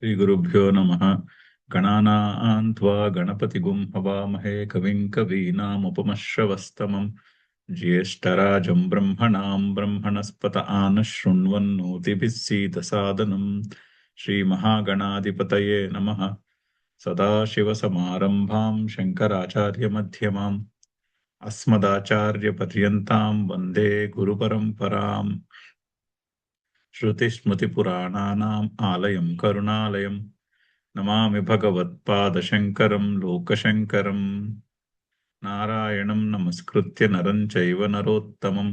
श्रीगुरुभ्यो नमः। गणानां त्वा गणपतिगुं हवामहे कविं कवीनामुपमश्रवस्तमम् ज्येष्ठराजं ब्रह्मणां ब्रह्मणस्पत आनः शृण्वन्नोतिभिः सीदसादनम्। श्रीमहागणाधिपतये नमः। सदाशिवसमारम्भां शङ्कराचार्यमध्यमाम् अस्मदाचार्यपर्यन्तां वन्दे गुरुपरम्पराम्। श्रुतिस्मृतिपुराणानाम् आलयं करुणालयं नमामि भगवत्पादशङ्करं लोकशङ्करम्। नारायणं नमस्कृत्य नरं चैव नरोत्तमं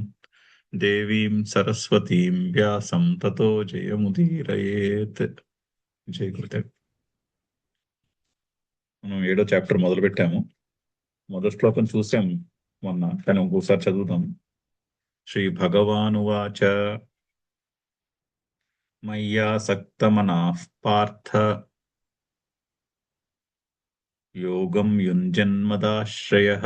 देवीं सरस्वतीं व्यासं ततो जयमुदीरयेत्। జై గురుదేవ్. మనం 7వ చాప్టర్ మొదలు పెట్టాము. మొదటి శ్లోకం చూసాం మొన్న, కానీ ఇంకోసారి చదువుదాం. శ్రీ భగవానువాచ మయ్యాసక్తమనాః పార్థ యోగం యుంజన్మదాశ్రయః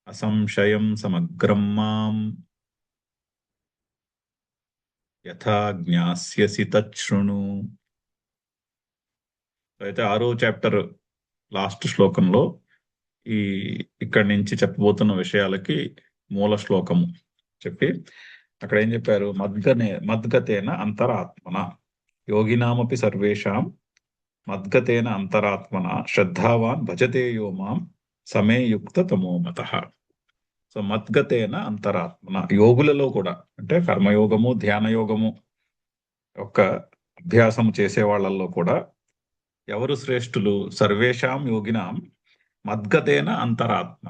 అసంశయం సమగ్రం మాం యథా జ్ఞాస్యసి తచ్ఛృణు. అయితే 6వ చాప్టర్ లాస్ట్ శ్లోకంలో ఇక్కడి నుంచి చెప్పబోతున్న విషయాలకి మూల శ్లోకము చెప్పి అక్కడ ఏం చెప్పారు? మద్గతేన అంతరాత్మన యోగినామపి సర్వేషాం మద్గతేన అంతరాత్మన శ్రద్ధావాన్ భజతే యో మాం సమే యుక్త తమోమతః. సో మద్గతేన అంతరాత్మన, యోగులలో కూడా అంటే కర్మయోగము ధ్యానయోగము యొక్క అభ్యాసము చేసే వాళ్ళల్లో కూడా ఎవరు శ్రేష్ఠులు? సర్వేషాం యోగినాం మద్గతేన అంతరాత్మ.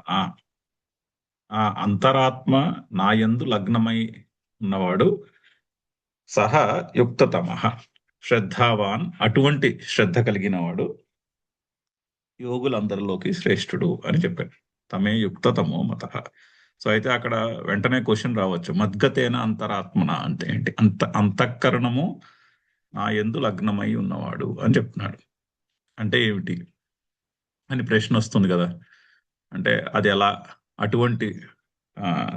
ఆ అంతరాత్మ నాయందు లగ్నమై ఉన్నవాడు సహ యుక్తతమః, శ్రద్ధావాన్, అటువంటి శ్రద్ధ కలిగిన వాడు యోగులందరిలోకి శ్రేష్ఠుడు అని చెప్పాడు. తమే యుక్తతమో మతః. సో అయితే అక్కడ వెంటనే క్వశ్చన్ రావచ్చు, మద్గతేన అంతరాత్మన అంటే ఏంటి? అంతఃకరణము నా యందు లగ్నమై ఉన్నవాడు అని చెప్తున్నాడు. అంటే ఏమిటి అని ప్రశ్న వస్తుంది కదా. అంటే అది ఎలా, అటువంటి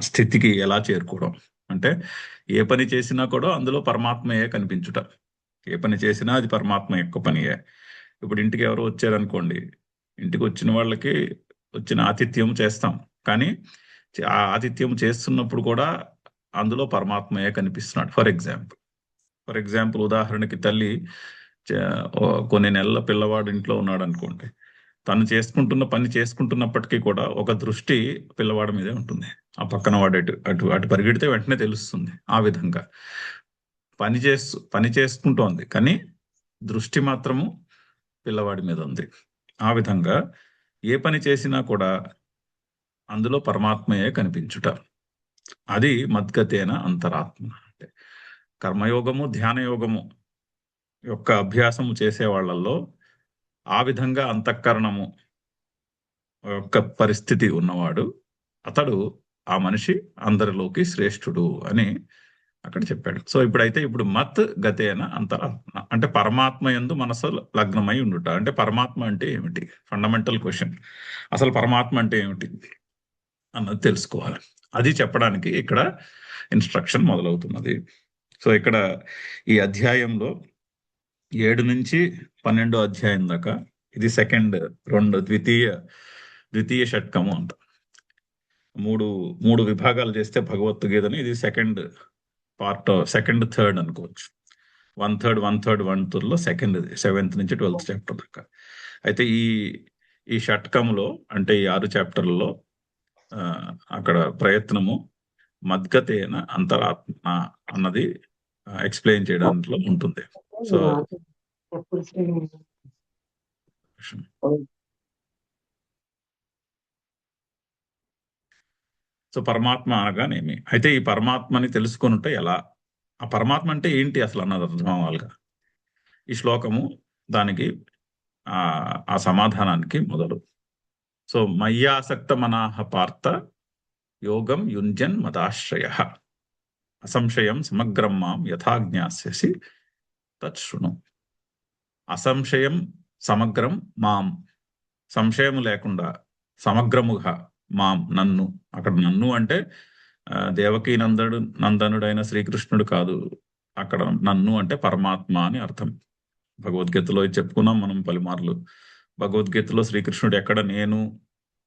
స్థితికి ఎలా చేరుకోవడం? అంటే ఏ పని చేసినా కూడా అందులో పరమాత్మయే కనిపించుట. ఏ పని చేసినా అది పరమాత్మ యొక్క పనియే. ఇప్పుడు ఇంటికి ఎవరు వచ్చారనుకోండి, ఇంటికి వచ్చిన వాళ్ళకి వచ్చిన ఆతిథ్యం చేస్తాం, కానీ ఆ ఆతిథ్యం చేస్తున్నప్పుడు కూడా అందులో పరమాత్మయే కనిపిస్తున్నాడు. ఫర్ ఎగ్జాంపుల్ ఉదాహరణకి తల్లి కొన్ని నెలల పిల్లవాడు ఇంట్లో ఉన్నాడు అనుకోండి, తను చేసుకుంటున్న పని చేసుకుంటున్నప్పటికీ కూడా ఒక దృష్టి పిల్లవాడి మీదే ఉంటుంది. ఆ పక్కన వాడు అటు పరిగెడితే వెంటనే తెలుస్తుంది. ఆ విధంగా పని చేసుకుంటోంది, కానీ దృష్టి మాత్రము పిల్లవాడి మీద ఉంది. ఆ విధంగా ఏ పని చేసినా కూడా అందులో పరమాత్మయే కనిపించుట. అది మద్గతేన అంతరాత్మ. అంటే కర్మయోగము ధ్యానయోగము యొక్క అభ్యాసము చేసే వాళ్ళల్లో ఆ విధంగా అంతఃకరణము యొక్క పరిస్థితి ఉన్నవాడు, అతడు, ఆ మనిషి అందరిలోకి శ్రేష్ఠుడు అని అక్కడ చెప్పాడు. సో ఇప్పుడు మత్ గతేన అంతరాత్మ అంటే పరమాత్మ యందు మనసు లగ్నమై ఉండుట. అంటే పరమాత్మ అంటే ఏమిటి? Fundamental question. అసలు పరమాత్మ అంటే ఏమిటి అన్నది తెలుసుకోవాలి. అది చెప్పడానికి ఇక్కడ ఇన్స్ట్రక్షన్ మొదలవుతున్నది. సో ఇక్కడ ఈ అధ్యాయంలో 7 నుంచి 12 అధ్యాయం దాకా ఇది ద్వితీయ షట్కము అంట. మూడు విభాగాలు చేస్తే భగవద్గీతని ఇది సెకండ్ పార్ట్, థర్డ్ అనుకోవచ్చు. 1/3 లో సెకండ్, 7th నుంచి 12th చాప్టర్ దాకా. అయితే ఈ షట్కములో అంటే ఈ 6 చాప్టర్లలో అక్కడ ప్రయత్నము మద్గతేన అంతరాత్మ అన్నది ఎక్స్ప్లెయిన్ చేయడంలో ఉంటుంది. సో పరమాత్మ అనగానేమి? అయితే ఈ పరమాత్మని తెలుసుకొనుట ఎలా? ఆ పరమాత్మ అంటే ఏంటి అసలు అన్నది అర్థం అవ్వాలిగా. ఈ శ్లోకము దానికి ఆ సమాధానానికి మొదలు. సో మయ్యాసక్త మనాహ పార్థ యోగం యుంజన్ మదాశ్రయ అసంశయం సమగ్రం మాం యథా జ్ఞాస్యసి తచ్ఛృణు. అసంశయం సమగ్రం మాం, సంశయము లేకుండా, సమగ్రముగా మాం, నన్ను. అక్కడ నన్ను అంటే దేవకీ నందనుడైన శ్రీకృష్ణుడు కాదు, అక్కడ నన్ను అంటే పరమాత్మ అని అర్థం. భగవద్గీతలో ఇది చెప్పుకున్నాం మనం పలుమార్లు. భగవద్గీతలో శ్రీకృష్ణుడు ఎక్కడ నేను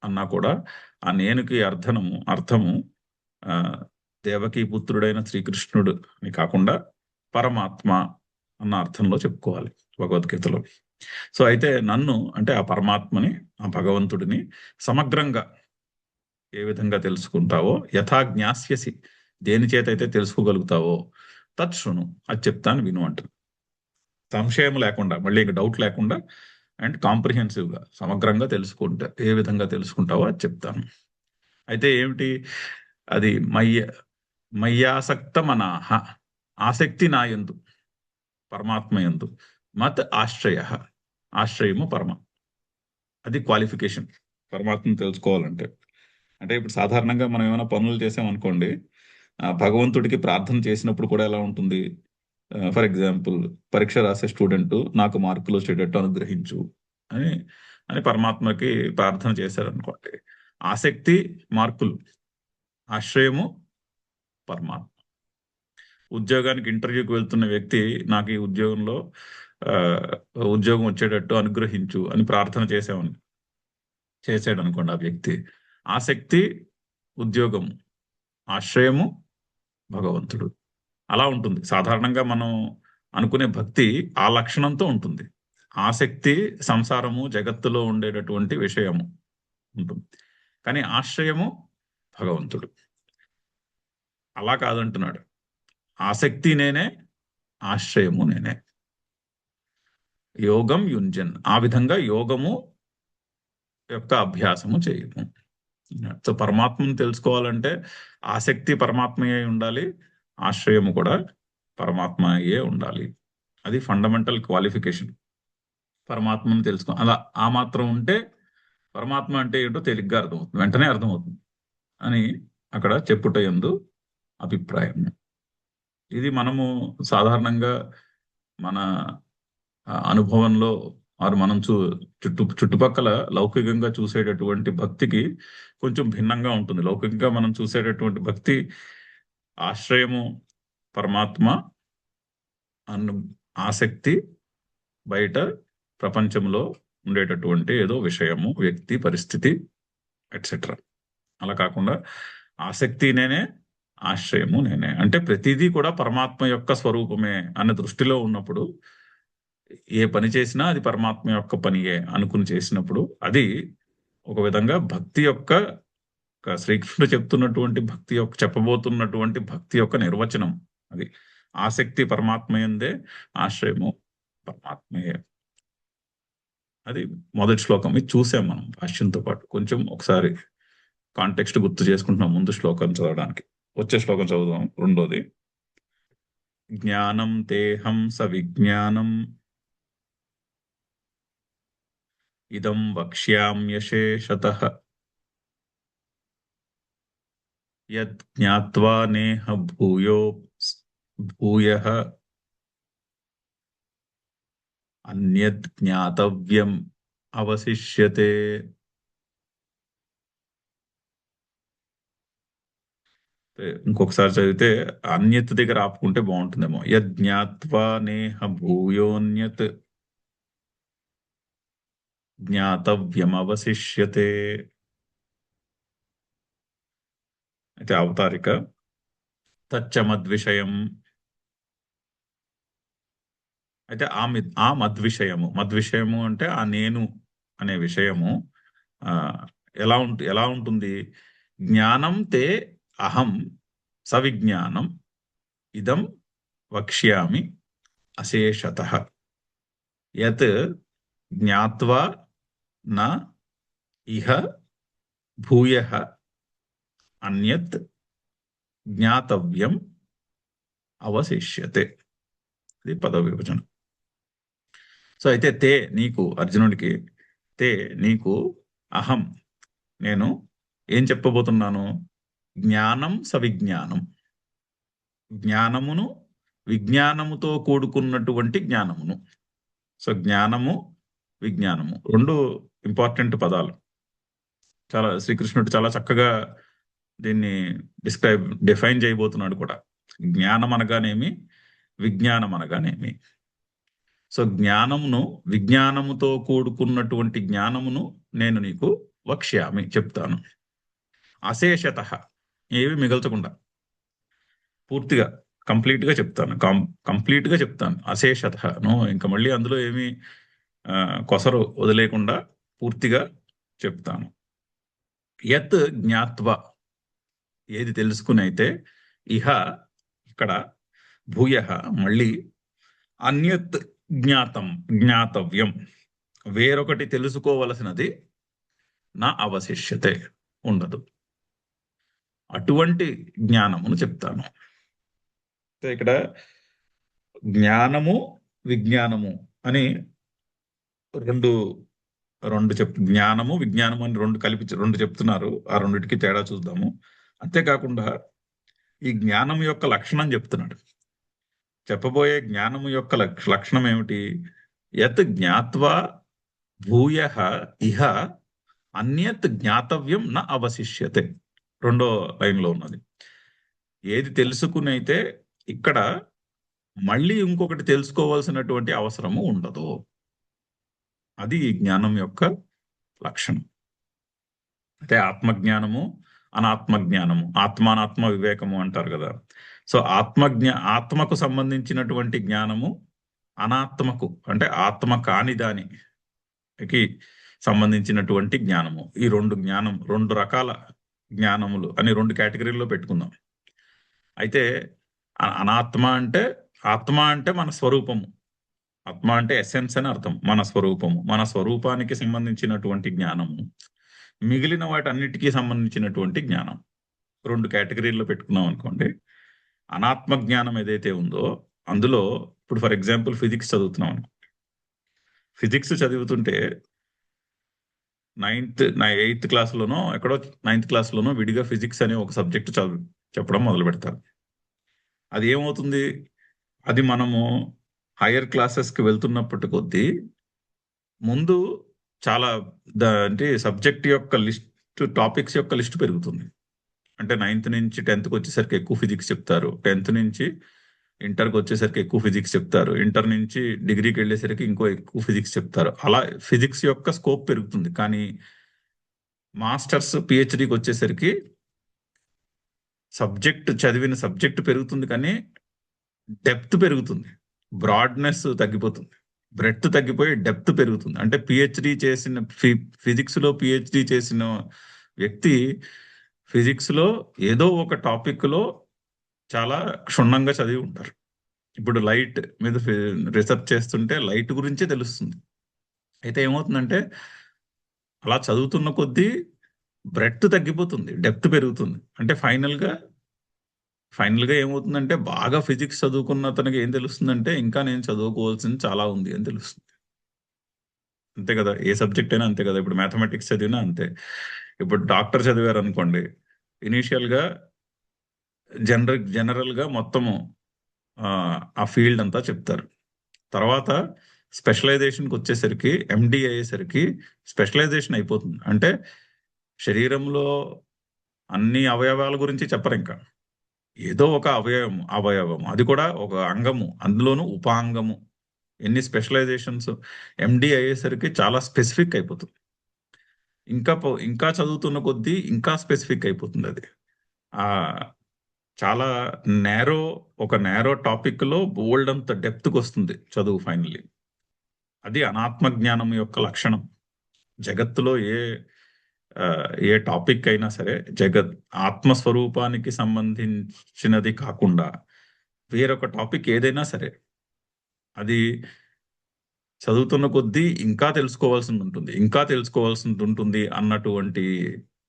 అన్నా కూడా ఆ నేనుకి అర్థము ఆ, దేవకీ పుత్రుడైన శ్రీకృష్ణుడు అని కాకుండా పరమాత్మ అన్న అర్థంలో చెప్పుకోవాలి భగవద్గీతలో. సో అయితే నన్ను అంటే ఆ పరమాత్మని, ఆ భగవంతుడిని సమగ్రంగా ఏ విధంగా తెలుసుకుంటావో, యథా జ్ఞాస్యసి, దేని చేత అయితే తెలుసుకోగలుగుతావో, తత్శృణు, అది చెప్తాను విను అంటారు. సంశయం లేకుండా, మళ్ళీ ఇంక డౌట్ లేకుండా అండ్ కాంప్రిహెన్సివ్ గా సమగ్రంగా తెలుసుకుంటా, ఏ విధంగా తెలుసుకుంటావో అది చెప్తాను. అయితే ఏమిటి అది? మయ్యాసక్త మనాహ, ఆసక్తి నా యందు, పరమాత్మ యందు. మత్ ఆశ్రయ, ఆశ్రయము పరమ. అది క్వాలిఫికేషన్ పరమాత్మను తెలుసుకోవాలంటే. అంటే ఇప్పుడు సాధారణంగా మనం ఏమైనా పనులు చేసామనుకోండి, భగవంతుడికి ప్రార్థన చేసినప్పుడు కూడా ఎలా ఉంటుంది? ఫర్ ఎగ్జాంపుల్, పరీక్ష రాసే స్టూడెంట్ నాకు మార్కులు వచ్చేటట్టు అనుగ్రహించు అని అని పరమాత్మకి ప్రార్థన చేశారనుకోండి. ఆసక్తి మార్కులు, ఆశ్రయము పరమాత్మ. ఉద్యోగానికి ఇంటర్వ్యూకి వెళ్తున్న వ్యక్తి నాకు ఈ ఉద్యోగంలో ఆ, ఉద్యోగం వచ్చేటట్టు అనుగ్రహించు అని ప్రార్థన చేసాడు అనుకోండి ఆ వ్యక్తి. ఆసక్తి ఉద్యోగం, ఆశ్రయము భగవంతుడు. అలా ఉంటుంది సాధారణంగా మనం అనుకునే భక్తి, ఆ లక్షణంతో ఉంటుంది. ఆసక్తి సంసారము, జగత్తులో ఉండేటటువంటి విషయము ఉంటుంది, కానీ ఆశ్రయము భగవంతుడు. అలా కాదంటున్నాడు. ఆసక్తి నేనే, ఆశ్రయము నేనే. యోగం యుంజన్, ఆ విధంగా యోగము యొక్క అభ్యాసము చేయము. సో పరమాత్మను తెలుసుకోవాలంటే ఆసక్తి పరమాత్మయే ఉండాలి, ఆశ్రయము కూడా పరమాత్మయే ఉండాలి. అది ఫండమెంటల్ క్వాలిఫికేషన్. పరమాత్మను తెలుసుకో, అలా ఆ మాత్రం ఉంటే పరమాత్మ అంటే ఏంటో తేలిగ్గా అర్థమవుతుంది, వెంటనే అర్థమవుతుంది అని అక్కడ చెప్పుట యందు అభిప్రాయం. ఇది మనము సాధారణంగా మన అనుభవంలో మనం చుట్టుపక్కల లౌకికంగా చూసేటటువంటి భక్తికి కొంచెం భిన్నంగా ఉంటుంది. లౌకికంగా మనం చూసేటటువంటి భక్తి ఆశ్రయము పరమాత్మ, అను ఆసక్తి బయట ప్రపంచంలో ఉండేటటువంటి ఏదో విషయము, వ్యక్తి, పరిస్థితి, ఎట్సెట్రా. అలా కాకుండా ఆసక్తి నేనే, ఆశ్రయము నేనే. అంటే ప్రతిదీ కూడా పరమాత్మ యొక్క స్వరూపమే అన్న దృష్టిలో ఉన్నప్పుడు ఏ పని చేసినా అది పరమాత్మ యొక్క పనియే అనుకుని చేసినప్పుడు అది ఒక విధంగా భక్తి యొక్క, శ్రీకృష్ణుడు చెప్తున్నటువంటి భక్తి యొక్క, చెప్పబోతున్నటువంటి భక్తి యొక్క నిర్వచనం అది. ఆసక్తి పరమాత్మయందే, ఆశ్రయము పరమాత్మయే. అది మొదటి శ్లోకం. ఇది చూసాం మనం భాష్యంతో పాటు. కొంచెం ఒకసారి కాంటెక్స్ట్ గుర్తు చేసుకుంటున్నాం ముందు శ్లోకం చదవడానికి. వచ్చే శ్లోకం చదువుదాం. రెండోది, జ్ఞానం తేహం సవిజ్ఞానం ఇదం వక్ష్యామ్యశేషతః యద్ జ్ఞాత్వా నేహ భూయః అన్యద్ జ్ఞాతవ్యం అవశిష్యతే. ఇంకొకసారి చదివితే అన్యత్ దగ్గర ఆపుకుంటే బాగుంటుందేమో. యద్ జ్ఞాత్వా నేహ భూయోన్యత్ జ్ఞాతవ్యం అవశిష్యతే. అయితే అవతారిక, తచ్చమద్విషయం. అయితే ఆ మద్విషయము అంటే ఆ నేను అనే విషయము ఆ ఎలా ఉంటుంది? జ్ఞానం తే అహం సవిజ్ఞానం ఇదం వక్ష్యామి అశేషతః యత్ జ్ఞాత్వా న ఇహ భూయః అన్యత్ జ్ఞాతవ్యం అవశిష్యతే. ఇది పదవ విభజన. సో అయితే తే నీకు, అర్జునుడికి, తే నీకు, అహం నేను ఏం చెప్పబోతున్నాను? జ్ఞానం సవిజ్ఞానం, జ్ఞానమును విజ్ఞానముతో కూడుకున్నటువంటి జ్ఞానమును. సో జ్ఞానము విజ్ఞానము రెండు ఇంపార్టెంట్ పదాలు. శ్రీకృష్ణుడు చాలా చక్కగా దీన్ని డిఫైన్ చేయబోతున్నాడు కూడా. జ్ఞానం అనగానేమి, విజ్ఞానం అనగానేమి? సో జ్ఞానమును, విజ్ఞానముతో కూడుకున్నటువంటి జ్ఞానమును నేను నీకు వక్ష్యామి, చెప్తాను. అశేషత, ఏవి మిగల్చకుండా పూర్తిగా కంప్లీట్ గా చెప్తాను. కంప్లీట్ గా చెప్తాను. అశేషత, నో ఇంకా మళ్ళీ అందులో ఏమి కొసరు వదిలేకుండా పూర్తిగా చెప్తాను. యత్ జ్ఞాత్వ, ఏది తెలుసుకుని అయితే, ఇహ ఇక్కడ, భూయ మళ్ళీ, అన్యత్ జ్ఞాతవ్యం, వేరొకటి తెలుసుకోవలసినది నా అవశిష్యతే, ఉండదు. అటువంటి జ్ఞానమును చెప్తాను. ఇక్కడ జ్ఞానము, విజ్ఞానము అని రెండు రెండు జ్ఞానము, విజ్ఞానము అని రెండు కలిపి రెండు చెప్తున్నారు. ఆ రెండిటికి తేడా చూద్దాము. అంతేకాకుండా ఈ జ్ఞానం యొక్క లక్షణం చెప్తున్నాడు. చెప్పబోయే జ్ఞానము యొక్క లక్షణం ఏమిటి? యత్ జ్ఞాత్వా భూయ ఇహ అన్యత్ జ్ఞాతవ్యం న అవశిష్యతే, రెండో లైన్లో ఉన్నది. ఏది తెలుసుకునైతే ఇక్కడ మళ్ళీ ఇంకొకటి తెలుసుకోవాల్సినటువంటి అవసరము ఉండదు. అది ఈ జ్ఞానం యొక్క లక్షణం. అంటే ఆత్మజ్ఞానము, అనాత్మజ్ఞానము, ఆత్మానాత్మ వివేకము అంటారు కదా. సో ఆత్మకు సంబంధించినటువంటి జ్ఞానము, అనాత్మకు అంటే ఆత్మ కాని దానికి సంబంధించినటువంటి జ్ఞానము. ఈ రెండు రకాల జ్ఞానములు అని రెండు కేటగిరీల్లో పెట్టుకుందాం. అయితే అనాత్మ అంటే, ఆత్మ అంటే మన స్వరూపము, ఆత్మ అంటే ఎసెన్స్ అని అర్థం, మన స్వరూపము, మన స్వరూపానికి సంబంధించినటువంటి జ్ఞానము. మిగిలిన వాటన్నిటికీ సంబంధించినటువంటి జ్ఞానం రెండు కేటగిరీల్లో పెట్టుకున్నాం అనుకోండి. అనాత్మ జ్ఞానం ఏదైతే ఉందో అందులో, ఇప్పుడు ఫర్ ఎగ్జాంపుల్ ఫిజిక్స్ చదువుతున్నాం అనుకోండి. ఫిజిక్స్ చదువుతుంటే 8th క్లాస్లోనో ఎక్కడో 9th క్లాస్లోనో విడిగా ఫిజిక్స్ అనే ఒక సబ్జెక్ట్ చెప్పడం మొదలు పెడతారు. అది ఏమవుతుంది? అది మనము హైయర్ క్లాసెస్కి వెళ్తున్నప్పటి కొద్దీ ముందు చాలా అంటే సబ్జెక్ట్ యొక్క లిస్ట్, టాపిక్స్ యొక్క లిస్ట్ పెరుగుతుంది. అంటే 9th నుంచి 10th వచ్చేసరికి ఎక్కువ ఫిజిక్స్ చెప్తారు, 10th నుంచి ఇంటర్కి వచ్చేసరికి ఎక్కువ ఫిజిక్స్ చెప్తారు, ఇంటర్ నుంచి డిగ్రీకి వెళ్ళేసరికి ఇంకో ఎక్కువ ఫిజిక్స్ చెప్తారు. అలా ఫిజిక్స్ యొక్క స్కోప్ పెరుగుతుంది. కానీ మాస్టర్స్, పిహెచ్డికి వచ్చేసరికి చదివిన సబ్జెక్ట్ పెరుగుతుంది, కానీ డెప్త్ పెరుగుతుంది, బ్రాడ్నెస్ తగ్గిపోతుంది, బ్రెడ్త్ తగ్గిపోయి డెప్త్ పెరుగుతుంది. అంటే పిహెచ్డి చేసిన ఫిజిక్స్లో పిహెచ్డి చేసిన వ్యక్తి ఫిజిక్స్లో ఏదో ఒక టాపిక్లో చాలా క్షుణ్ణంగా చదివి ఉంటారు. ఇప్పుడు లైట్ మీద రీసెర్చ్ చేస్తుంటే లైట్ గురించే తెలుస్తుంది. అయితే ఏమవుతుందంటే అలా చదువుతున్న కొద్దీ బ్రెడ్త్ తగ్గిపోతుంది, డెప్త్ పెరుగుతుంది. అంటే ఫైనల్గా ఏమవుతుందంటే బాగా ఫిజిక్స్ చదువుకున్న అతనికి ఏం తెలుస్తుందంటే ఇంకా నేను చదువుకోవాల్సింది చాలా ఉంది అని తెలుస్తుంది. అంతే కదా, ఏ సబ్జెక్ట్ అయినా అంతే కదా. ఇప్పుడు మ్యాథమెటిక్స్ చదివినా అంతే. ఇప్పుడు డాక్టర్ చదివారు అనుకోండి, ఇనీషియల్గా జనరల్గా మొత్తము ఆ ఫీల్డ్ అంతా చెప్తారు. తర్వాత స్పెషలైజేషన్కి వచ్చేసరికి, ఎండి అయ్యేసరికి స్పెషలైజేషన్ అయిపోతుంది. అంటే శరీరంలో అన్ని అవయవాల గురించి చెప్పరు, ఇంకా ఏదో ఒక అవయవం, అది కూడా ఒక అంగము, అందులోనూ ఉపాంగము. ఎన్ని స్పెషలైజేషన్స్! ఎండి అయ్యేసరికి చాలా స్పెసిఫిక్ అయిపోతుంది. ఇంకా చదువుతున్న కొద్దీ ఇంకా స్పెసిఫిక్ అయిపోతుంది. అది చాలా ఒక నేరో టాపిక్ లో బోల్డ్ అంత డెప్త్కి వస్తుంది చదువు ఫైనల్లీ. అది అనాత్మ జ్ఞానం యొక్క లక్షణం. జగత్తులో ఏ టాపిక్ అయినా సరే, ఆత్మస్వరూపానికి సంబంధించినది కాకుండా వేరొక టాపిక్ ఏదైనా సరే, అది చదువుతున్న కొద్దీ ఇంకా తెలుసుకోవాల్సింది ఉంటుంది అన్నటువంటి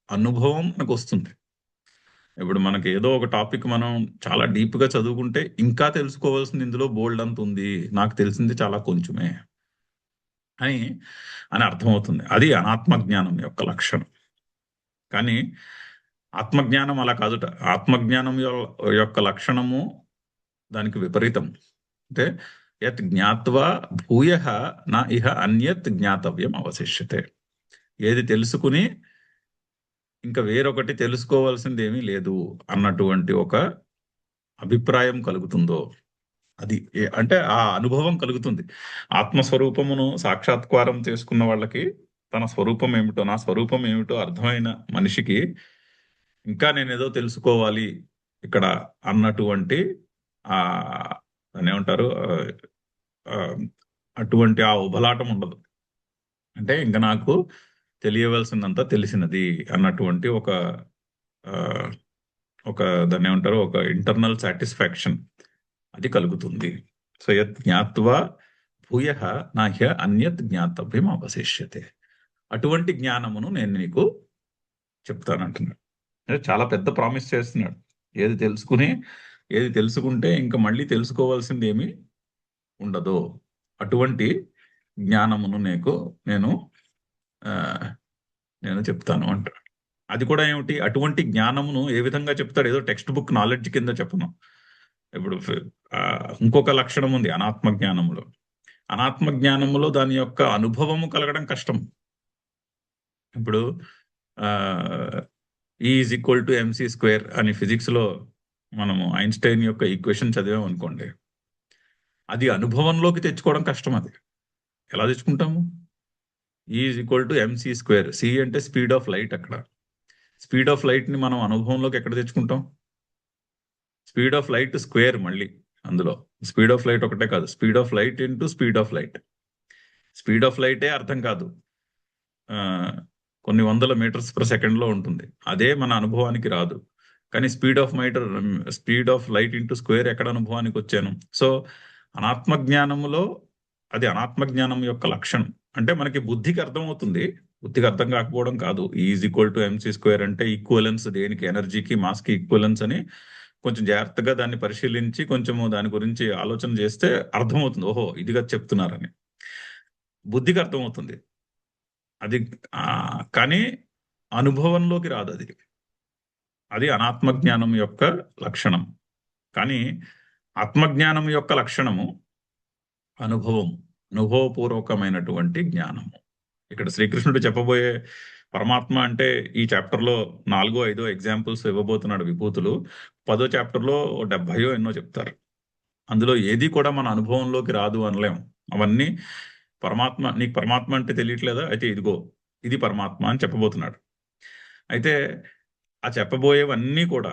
అనుభవం మనకు వస్తుంది. ఇప్పుడు మనకి ఏదో ఒక టాపిక్ మనం చాలా డీప్ గా చదువుకుంటే ఇంకా తెలుసుకోవాల్సింది ఇందులో బోల్డ్ అంత ఉంది, నాకు తెలిసింది చాలా కొంచెమే అని అర్థమవుతుంది. అది అనాత్మ జ్ఞానం యొక్క లక్షణం. కానీ ఆత్మజ్ఞానం అలా కాదుట. ఆత్మజ్ఞానం యొక్క లక్షణము దానికి విపరీతం. అంటే యత్ జ్ఞాత్వా భూయ నా ఇహ అన్యత్ జ్ఞాతవ్యం అవశిష్యతే, ఏది తెలుసుకుని ఇంకా వేరొకటి తెలుసుకోవాల్సింది ఏమీ లేదు అన్నటువంటి ఒక అభిప్రాయం కలుగుతుందో అది అంటే ఆ అనుభవం కలుగుతుంది. ఆత్మస్వరూపమును సాక్షాత్కారం చేసుకున్న వాళ్ళకి తన స్వరూపం ఏమిటో, నా స్వరూపం ఏమిటో అర్థమైన మనిషికి ఇంకా నేనేదో తెలుసుకోవాలి ఇక్కడ అన్నటువంటి ఆ దాన్ని ఏమంటారు, ఆ, అటువంటి ఆ ఉబలాటం ఉండదు. అంటే ఇంకా నాకు తెలియవలసిందంతా తెలిసినది అన్నటువంటి ఆ, ఒక దాన్ని ఏమంటారు, ఒక ఇంటర్నల్ సాటిస్ఫాక్షన్ అది కలుగుతుంది. సో యత్ జ్ఞాత్వా భూయ నాహ్య అన్యత్ జ్ఞాతవ్యం అవశిష్యతే. అటువంటి జ్ఞానమును నేను నీకు చెప్తానంటున్నాడు. అంటే చాలా పెద్ద ప్రామిస్ చేస్తున్నాడు. ఏది తెలుసుకుని ఏది తెలుసుకుంటే ఇంకా మళ్ళీ తెలుసుకోవాల్సింది ఏమీ ఉండదు, అటువంటి జ్ఞానమును నేను ఆ, నేను చెప్తాను అంటాడు. అది కూడా ఏమిటి, అటువంటి జ్ఞానమును ఏ విధంగా చెప్తాడు? ఏదో టెక్స్ట్ బుక్ నాలెడ్జ్ కింద చెప్పను. ఇప్పుడు ఆ, ఇంకొక లక్షణం ఉంది అనాత్మ జ్ఞానములో. అనాత్మ జ్ఞానములో దాని యొక్క అనుభవము కలగడం కష్టం. ఇప్పుడు is equal to mc square అని ఫిజిక్స్ లో మనము ఐన్స్టైన్ యొక్క ఈక్వేషన్ చదివాం అనుకోండి, అది అనుభవంలోకి తెచ్చుకోవడం కష్టం. అది ఎలా తెచ్చుకుంటాము? Is equal to mc square, c అంటే స్పీడ్ ఆఫ్ లైట్. అక్కడ స్పీడ్ ఆఫ్ లైట్ ని మనం అనుభవంలోకి ఎక్కడ తెచ్చుకుంటాం? Speed of light square. మళ్ళీ అందులో స్పీడ్ ఆఫ్ లైట్ ఒకటే కాదు, speed of light into speed of light. Speed of లైటే అర్థం కాదు, ఆ, కొన్ని వందల మీటర్స్ పర్ సెకండ్ లో ఉంటుంది. అదే మన అనుభవానికి రాదు. కానీ speed of light into square ఎక్కడ అనుభవానికి వచ్చాను? సో అనాత్మ జ్ఞానములో అది అనాత్మ జ్ఞానం యొక్క లక్షణం. అంటే మనకి బుద్ధికి అర్థమవుతుంది, బుద్ధికి అర్థం కాకపోవడం కాదు. Is equal to mc square అంటే ఈక్వలెన్స్ దేనికి? ఎనర్జీకి మాస్కి ఈక్వలెన్స్ అని కొంచెం జాగ్రత్తగా దాన్ని పరిశీలించి కొంచెము దాని గురించి ఆలోచన చేస్తే అర్థమవుతుంది, ఓహో ఇదిగా చెప్తున్నారని. బుద్ధికి అర్థమవుతుంది అది, కానీ అనుభవంలోకి రాదు. అది అది అనాత్మ జ్ఞానం యొక్క లక్షణం. కానీ ఆత్మజ్ఞానం యొక్క లక్షణము అనుభవపూర్వకమైనటువంటి జ్ఞానము. ఇక్కడ శ్రీకృష్ణుడు చెప్పబోయే పరమాత్మ అంటే ఈ చాప్టర్ లో 4-5 ఎగ్జాంపుల్స్ ఇవ్వబోతున్నాడు విభూతులు. 10వ చాప్టర్ లో 70 ఎన్నో చెప్తారు. అందులో ఏది కూడా మన అనుభవంలోకి రాదు అనలేం. అవన్నీ పరమాత్మ, నీకు పరమాత్మ అంటే తెలియట్లేదా? అయితే ఇదిగో ఇది పరమాత్మ అని చెప్పబోతున్నాడు. అయితే ఆ చెప్పబోయేవన్నీ కూడా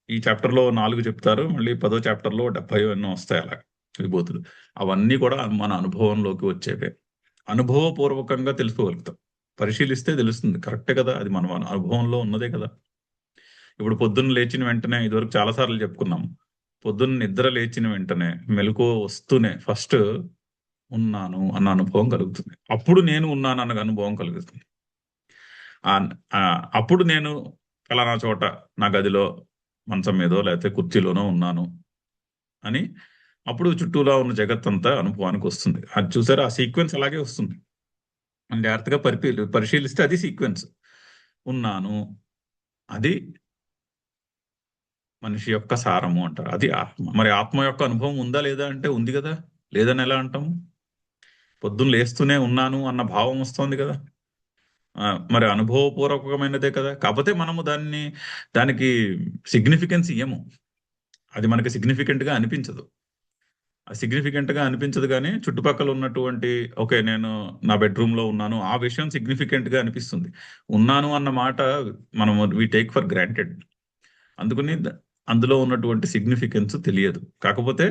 ఈ చాప్టర్ లో 4 చెప్తారు, మళ్ళీ 10వ చాప్టర్ లో 70 ఎన్నో వస్తాయి అలా విభూతులు. అవన్నీ కూడా మన అనుభవంలోకి వచ్చేవే. అనుభవపూర్వకంగా తెలుసుకోగలుగుతాం, పరిశీలిస్తే తెలుస్తుంది. కరెక్టే కదా, అది మన అనుభవంలో ఉన్నదే కదా. ఇప్పుడు పొద్దున్న లేచిన వెంటనే, ఇదివరకు చాలాసార్లు చెప్పుకున్నాం, పొద్దున్న నిద్ర లేచిన వెంటనే మెలకువ వస్తూనే ఫస్ట్ ఉన్నాను అన్న అనుభవం కలుగుతుంది. అప్పుడు నేను ఉన్నాను అన్న అనుభవం కలుగుతుంది. అప్పుడు నేను ఫలానా చోట నా గదిలో మంచం మీదో లేకపోతే కుర్చీలోనో ఉన్నాను అని, అప్పుడు చుట్టూలా ఉన్న జగత్తంతా అనుభవానికి వస్తుంది. అది చూసారా, ఆ సీక్వెన్స్ అలాగే వస్తుంది. మనం జాగ్రత్తగా పరిశీలిస్తే అది సీక్వెన్స్. ఉన్నాను, అది మనిషి యొక్క సారము అంటారు. అది ఆత్మ. మరి ఆత్మ యొక్క అనుభవం ఉందా లేదా అంటే ఉంది కదా. లేదని ఎలా అంటాము? పొద్దున్న లేస్తూనే ఉన్నాను అన్న భావం వస్తుంది కదా. మరి అనుభవపూర్వకమైనదే కదా. కాకపోతే మనము దానికి సిగ్నిఫికెన్స్ ఇయ్యము. అది మనకి సిగ్నిఫికెంట్ గా అనిపించదు. సిగ్నిఫికెంట్ గా అనిపించదు, కానీ చుట్టుపక్కల ఉన్నటువంటి, ఓకే నేను నా బెడ్రూమ్ లో ఉన్నాను, ఆ విషయం సిగ్నిఫికెంట్ గా అనిపిస్తుంది. ఉన్నాను అన్న మాట మనం వి టేక్ ఫర్ గ్రాంటెడ్. అందుకని అందులో ఉన్నటువంటి సిగ్నిఫికెన్స్ తెలియదు. కాకపోతే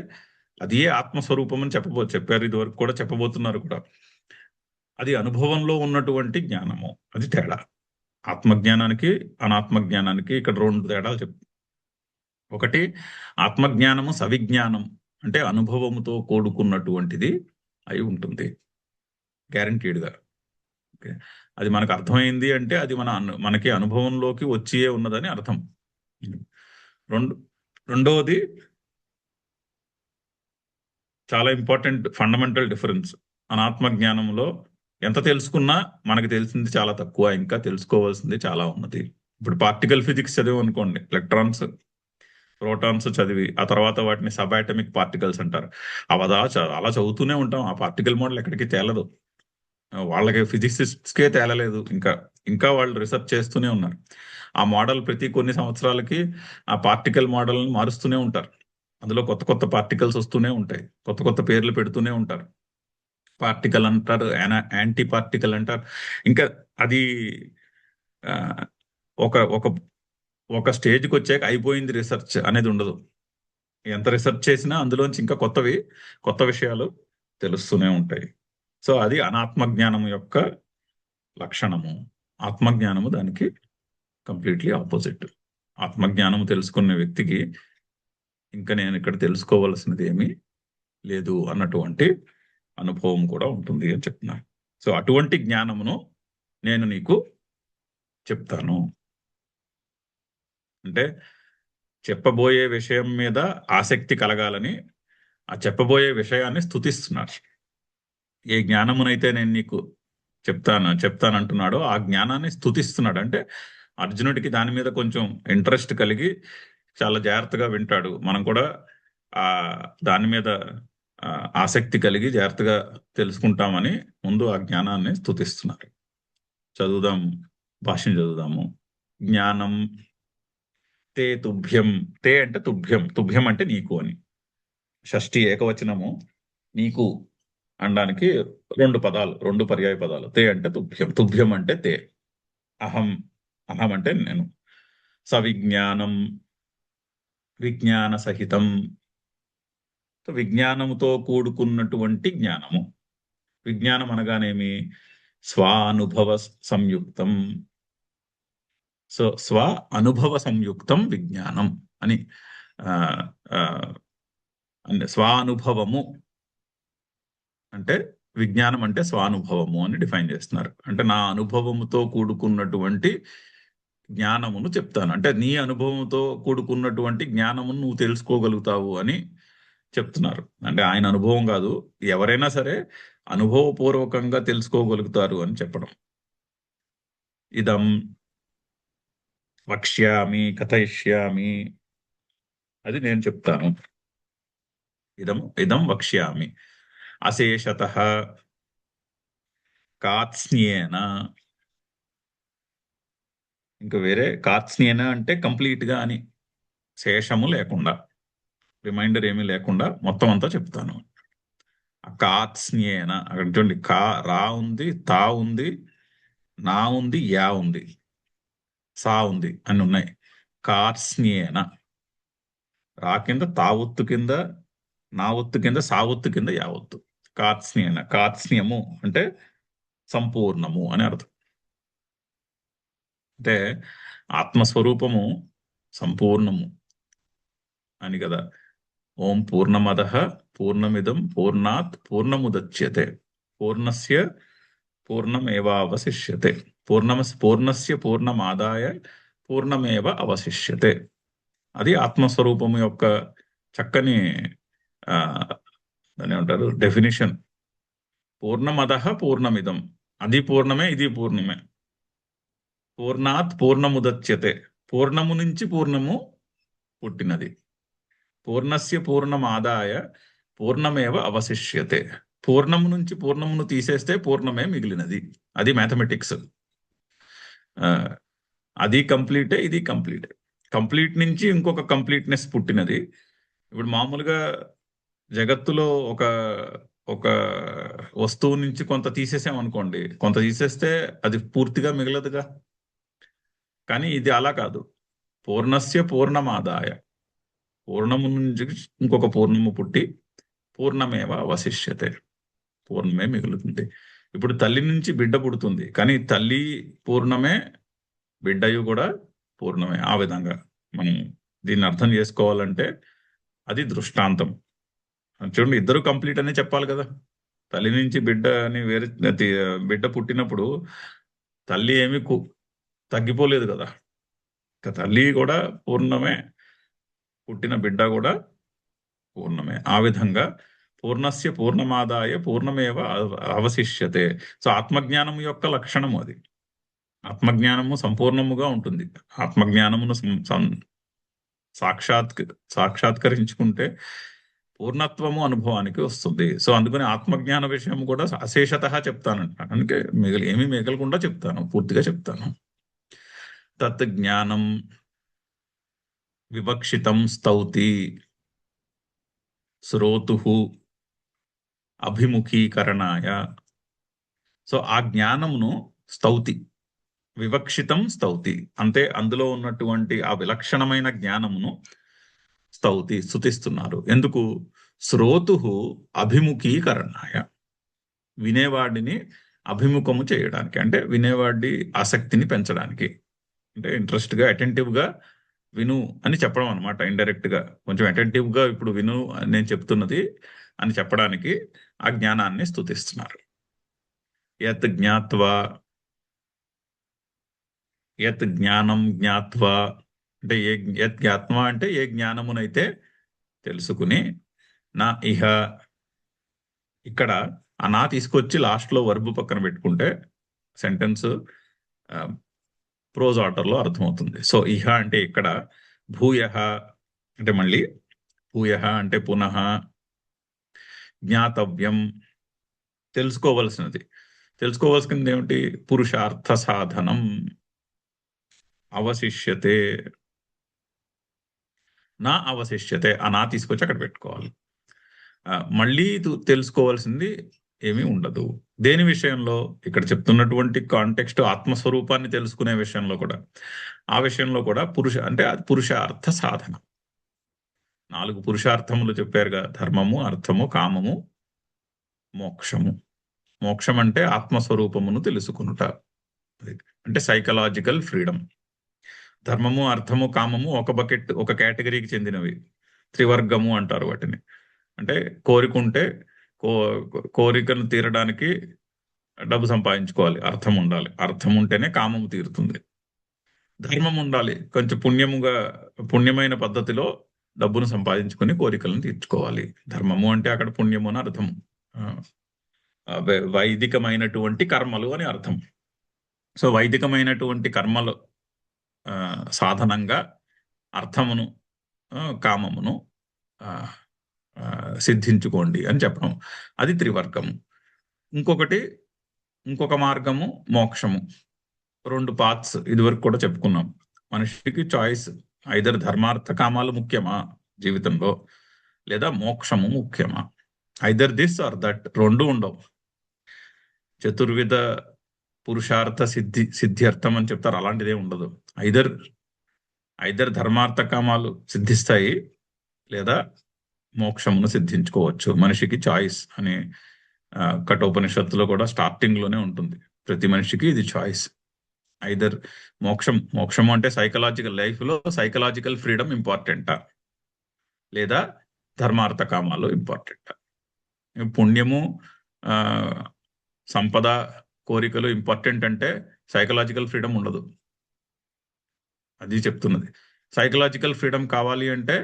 అదే ఆత్మస్వరూపం అని చెప్పారు, ఇదివరకు కూడా చెప్పబోతున్నారు కూడా. అది అనుభవంలో ఉన్నటువంటి జ్ఞానము. అది తేడా. ఆత్మజ్ఞానానికి అనాత్మ జ్ఞానానికి ఇక్కడ 2 తేడాలు ఒకటి, ఆత్మజ్ఞానము సవిజ్ఞానం, అంటే అనుభవముతో కూడుకున్నటువంటిది అయి ఉంటుంది గ్యారంటీడ్గా. ఓకే, అది మనకు అర్థమైంది అంటే అది మనకి అనుభవంలోకి వచ్చియే ఉన్నదని అర్థం. రెండవది చాలా ఇంపార్టెంట్ ఫండమెంటల్ డిఫరెన్స్. అనాత్మ జ్ఞానంలో ఎంత తెలుసుకున్నా మనకి తెలిసింది చాలా తక్కువ, ఇంకా తెలుసుకోవాల్సింది చాలా ఉన్నది. ఇప్పుడు పార్టికల్ ఫిజిక్స్ చదివి అనుకోండి, ఎలక్ట్రాన్స్ ప్రోటాన్స్ చదివి ఆ తర్వాత వాటిని సబాటమిక్ పార్టికల్స్ అంటారు. అలా చదువుతూనే ఉంటాం. ఆ పార్టికల్ మోడల్ ఎక్కడికి తేలదు. వాళ్ళకి ఫిజిసిస్ట్స్కే తేలలేదు. ఇంకా వాళ్ళు రీసెర్చ్ చేస్తూనే ఉన్నారు. ఆ మోడల్ ప్రతి కొన్ని సంవత్సరాలకి ఆ పార్టికల్ మోడల్ని మారుస్తూనే ఉంటారు. అందులో కొత్త కొత్త పార్టికల్స్ వస్తూనే ఉంటాయి, కొత్త కొత్త పేర్లు పెడుతూనే ఉంటారు. పార్టికల్ అంటారు, యాంటీ పార్టికల్ అంటారు. ఇంకా అది ఆ, ఒక ఒక ఒక స్టేజ్కి వచ్చాక అయిపోయింది రీసెర్చ్ అనేది ఉండదు. ఎంత రీసెర్చ్ చేసినా అందులోంచి ఇంకా కొత్త విషయాలు తెలుస్తూనే ఉంటాయి. సో అది అనాత్మ జ్ఞానం యొక్క లక్షణము. ఆత్మజ్ఞానము దానికి కంప్లీట్లీ ఆపోజిట్. ఆత్మజ్ఞానము తెలుసుకున్న వ్యక్తికి ఇంకా నేను ఇక్కడ తెలుసుకోవలసినది ఏమీ లేదు అన్నటువంటి అనుభవం కూడా ఉంటుంది అని చెప్తున్నాను. సో అటువంటి జ్ఞానమును నేను నీకు చెప్తాను. అంటే చెప్పబోయే విషయం మీద ఆసక్తి కలగాలని ఆ చెప్పబోయే విషయాన్ని స్తుతిస్తున్నాడు. ఏ జ్ఞానమునైతే నేను నీకు చెప్తానంటున్నాడో ఆ జ్ఞానాన్ని స్తుతిస్తున్నాడు. అంటే అర్జునుడికి దాని మీద కొంచెం ఇంట్రెస్ట్ కలిగి చాలా జాగ్రత్తగా వింటాడు. మనం కూడా ఆ దాని మీద ఆసక్తి కలిగి జాగ్రత్తగా తెలుసుకుంటామని ముందు ఆ జ్ఞానాన్ని స్తుతిస్తున్నారు. చదువుదాం, భాష్యం చదువుదాము. జ్ఞానం తే తుభ్యం. తే అంటే తుభ్యం, తుభ్యం అంటే నీకు అని. షష్ఠి ఏకవచనము నీకు అనడానికి రెండు పర్యాయ పదాలు. తే అంటే తుభ్యం, తుభ్యం అంటే తే. అహం, అహం అంటే నేను. సవిజ్ఞానం, విజ్ఞాన సహితం. విజ్ఞానముతో కూడుకున్నటువంటి జ్ఞానము. విజ్ఞానం అనగానేమి? స్వానుభవ సంయుక్తం. సో స్వ అనుభవ సంయుక్తం విజ్ఞానం అని అంటే స్వానుభవము అంటే విజ్ఞానం అంటే స్వానుభవము అని డిఫైన్ చేస్తున్నారు. అంటే నా అనుభవముతో కూడుకున్నటువంటి జ్ఞానమును చెప్తాను. అంటే నీ అనుభవంతో కూడుకున్నటువంటి జ్ఞానమును నువ్వు తెలుసుకోగలుగుతావు అని చెప్తున్నారు. అంటే ఆయన అనుభవం కాదు, ఎవరైనా సరే అనుభవపూర్వకంగా తెలుసుకోగలుగుతారు అని చెప్పడం. ఇదం వక్ష్యామి, కథయిష్యామి, అది నేను చెప్తాను. ఇదం వక్ష్యామి అశేషతః కాత్స్న్యేన. ఇంకా వేరే కార్త్స్న్యేన అంటే కంప్లీట్ గా అని, శేషము లేకుండా, రిమైండర్ ఏమీ లేకుండా మొత్తం అంతా చెప్తాను. కాత్స్న్యేన అక్కడ చూడండి, కా రా ఉంది, తా ఉంది, నా ఉంది, యా ఉంది, సా ఉంది అని ఉన్నాయి. కార్త్స్న్యేన, రా కింద తావొత్తు కింద, నా ఒత్తు కింద, సావొత్తు కింద యావత్తు. కార్త్స్న్యేన, కార్త్స్న్యము అంటే సంపూర్ణము అని అర్థం. అంటే ఆత్మస్వరూపము సంపూర్ణము అని కదా. ఓం పూర్ణమదః పూర్ణమిదం పూర్ణాత్ పూర్ణముదచ్యతే పూర్ణస్య పూర్ణమేవావశిష్యతే పూర్ణస్య పూర్ణమాదాయ పూర్ణమేవ అవశిష్యతే. అది ఆత్మస్వరూపము యొక్క చక్కని దాన్ని ఏమంటారు డెఫినిషన్. పూర్ణమదః పూర్ణమిదం, అది పూర్ణమే, ఇది పూర్ణమే. పూర్ణాత్ పూర్ణముదచ్యతే, పూర్ణము నుంచి పూర్ణము పుట్టినది. పూర్ణస్య పూర్ణమాదాయ పూర్ణమేవ అవశిష్యతే, పూర్ణము నుంచి పూర్ణమును తీసేస్తే పూర్ణమే మిగిలినది. అది మ్యాథమెటిక్స్. అది కంప్లీటే, ఇది కంప్లీటే. కంప్లీట్ నుంచి ఇంకొక కంప్లీట్నెస్ పుట్టినది. ఇప్పుడు మామూలుగా జగత్తులో ఒక ఒక వస్తువు నుంచి కొంత తీసేసామనుకోండి, కొంత తీసేస్తే అది పూర్తిగా మిగలదుగా. కానీ ఇది అలా కాదు. పూర్ణస్య పూర్ణమాదాయ, పూర్ణము నుంచి ఇంకొక పూర్ణము పుట్టి పూర్ణమేవ అవశిష్యతే, పూర్ణమే మిగులుతుంది. ఇప్పుడు తల్లి నుంచి బిడ్డ పుడుతుంది, కానీ తల్లి పూర్ణమే, బిడ్డయు కూడా పూర్ణమే. ఆ విధంగా మనం దీన్ని అర్థం చేసుకోవాలంటే అది దృష్టాంతం. చూడండి, ఇద్దరు కంప్లీట్ అనే చెప్పాలి కదా. తల్లి నుంచి బిడ్డ అని వేరే బిడ్డ పుట్టినప్పుడు తల్లి ఏమి తగ్గిపోలేదు కదా. తల్లి కూడా పూర్ణమే, పుట్టిన బిడ్డ కూడా పూర్ణమే. ఆ విధంగా పూర్ణస్య పూర్ణమాదాయ పూర్ణమేవ అవశిష్యతే. సో ఆత్మజ్ఞానం యొక్క లక్షణము అది. ఆత్మజ్ఞానము సంపూర్ణముగా ఉంటుంది. ఆత్మజ్ఞానమును సాక్షాత్కరించుకుంటే పూర్ణత్వము అనుభవానికి వస్తుంది. సో అందుకని ఆత్మజ్ఞాన విషయం కూడా అశేషత చెప్తానంట. అందుకే ఏమీ మిగలకుండా చెప్తాను, పూర్తిగా చెప్తాను. తత్ జ్ఞానం వివక్షితం స్తౌతి. శ్రోతు అభిముఖీకరణాయ. సో ఆ జ్ఞానమును స్తౌతి, వివక్షితం స్తౌతి, అంటే అందులో ఉన్నటువంటి ఆ విలక్షణమైన జ్ఞానమును స్తౌతి, స్తుతిస్తున్నారు. ఎందుకు? శ్రోతు అభిముఖీకరణాయ, వినేవాడిని అభిముఖము చేయడానికి, అంటే వినేవాడి ఆసక్తిని పెంచడానికి, అంటే ఇంట్రెస్ట్ గా అటెంటివ్ గా విను అని చెప్పడం అనమాట. ఇండైరెక్ట్ గా కొంచెం అటెంటివ్ గా ఇప్పుడు విను అని నేను చెప్తున్నది అని చెప్పడానికి ఆ జ్ఞానాన్ని స్తుతిస్తున్నారు. యత్ జ్ఞాత్వా, యత్ జ్ఞానం జ్ఞాత్వా, అంటే యత్ జ్ఞాత్వా అంటే ఏ జ్ఞానమునైతే తెలుసుకుని, నా ఇహ, ఇక్కడ ఆ నా తీసుకొచ్చి లాస్ట్ లో వర్బ్ పక్కన పెట్టుకుంటే సెంటెన్స్ ప్రోజ్ ఆర్డర్ లో అర్థమవుతుంది. సో ఇహ అంటే ఇక్కడ, భూయ అంటే మళ్ళీ, భూయ అంటే పునః, జ్ఞాతవ్యం తెలుసుకోవలసినది. తెలుసుకోవాల్సింది ఏమిటి? పురుషార్థ సాధనం అవశిష్యతే, నా అవశిష్యతే, ఆ నా తీసుకొచ్చి అక్కడ పెట్టుకోవాలి. మళ్ళీ తెలుసుకోవాల్సింది ఏమీ ఉండదు. దేని విషయంలో? ఇక్కడ చెప్తున్నటువంటి కాంటెక్స్ట్ ఆత్మస్వరూపాన్ని తెలుసుకునే విషయంలో కూడా, ఆ విషయంలో కూడా అంటే అది పురుషార్థ సాధన. 4 పురుషార్థములు చెప్పారుగా: ధర్మము, అర్థము, కామము, మోక్షము. మోక్షం అంటే ఆత్మస్వరూపమును తెలుసుకునుట, అంటే సైకలాజికల్ ఫ్రీడమ్. ధర్మము, అర్థము, కామము ఒక బకెట్, ఒక కేటగిరీకి చెందినవి. త్రివర్గము అంటారు వాటిని. అంటే కోరికుంటే కోరికను తీరడానికి డబ్బు సంపాదించుకోవాలి, అర్థం ఉండాలి. అర్థం ఉంటేనే కామము తీరుతుంది. ధర్మం ఉండాలి, కొంచెం పుణ్యమైన పద్ధతిలో డబ్బును సంపాదించుకొని కోరికలను తీర్చుకోవాలి. ధర్మము అంటే అక్కడ పుణ్యము అని అర్థం, వైదికమైనటువంటి కర్మలు అని అర్థం. సో వైదికమైనటువంటి కర్మలు సాధనంగా అర్థమును, కామమును సిద్ధించుకోండి అని చెప్పడం. అది త్రివర్గము. ఇంకొక మార్గము మోక్షము. 2 పాత్స్ ఇదివరకు కూడా చెప్పుకున్నాం. మనిషికి చాయిస్, ఐదర్ ధర్మార్థ కామాలు ముఖ్యమా జీవితంలో, లేదా మోక్షము ముఖ్యమా. ఐదర్ దిస్ ఆర్ దట్, 2 ఉండవు. చతుర్విధ పురుషార్థ సిద్ధ్యర్థం అని చెప్తారు, అలాంటిదే ఉండదు. ఐదర్ ధర్మార్థ కామాలు సిద్ధిస్తాయి, లేదా మోక్షమును సిద్ధించుకోవచ్చు. మనిషికి చాయిస్ అని కఠోపనిషత్తులో కూడా స్టార్టింగ్ లోనే ఉంటుంది. ప్రతి మనిషికి ఇది చాయిస్. ఐదర్ మోక్షము అంటే సైకలాజికల్ లైఫ్ లో సైకలాజికల్ ఫ్రీడమ్ ఇంపార్టెంటా, లేదా ధర్మార్థ కామాలు ఇంపార్టెంటా. పుణ్యము, సంపద, కోరికలు ఇంపార్టెంట్ అంటే సైకలాజికల్ ఫ్రీడమ్ ఉండదు. అది చెప్తున్నది. సైకలాజికల్ ఫ్రీడమ్ కావాలి అంటే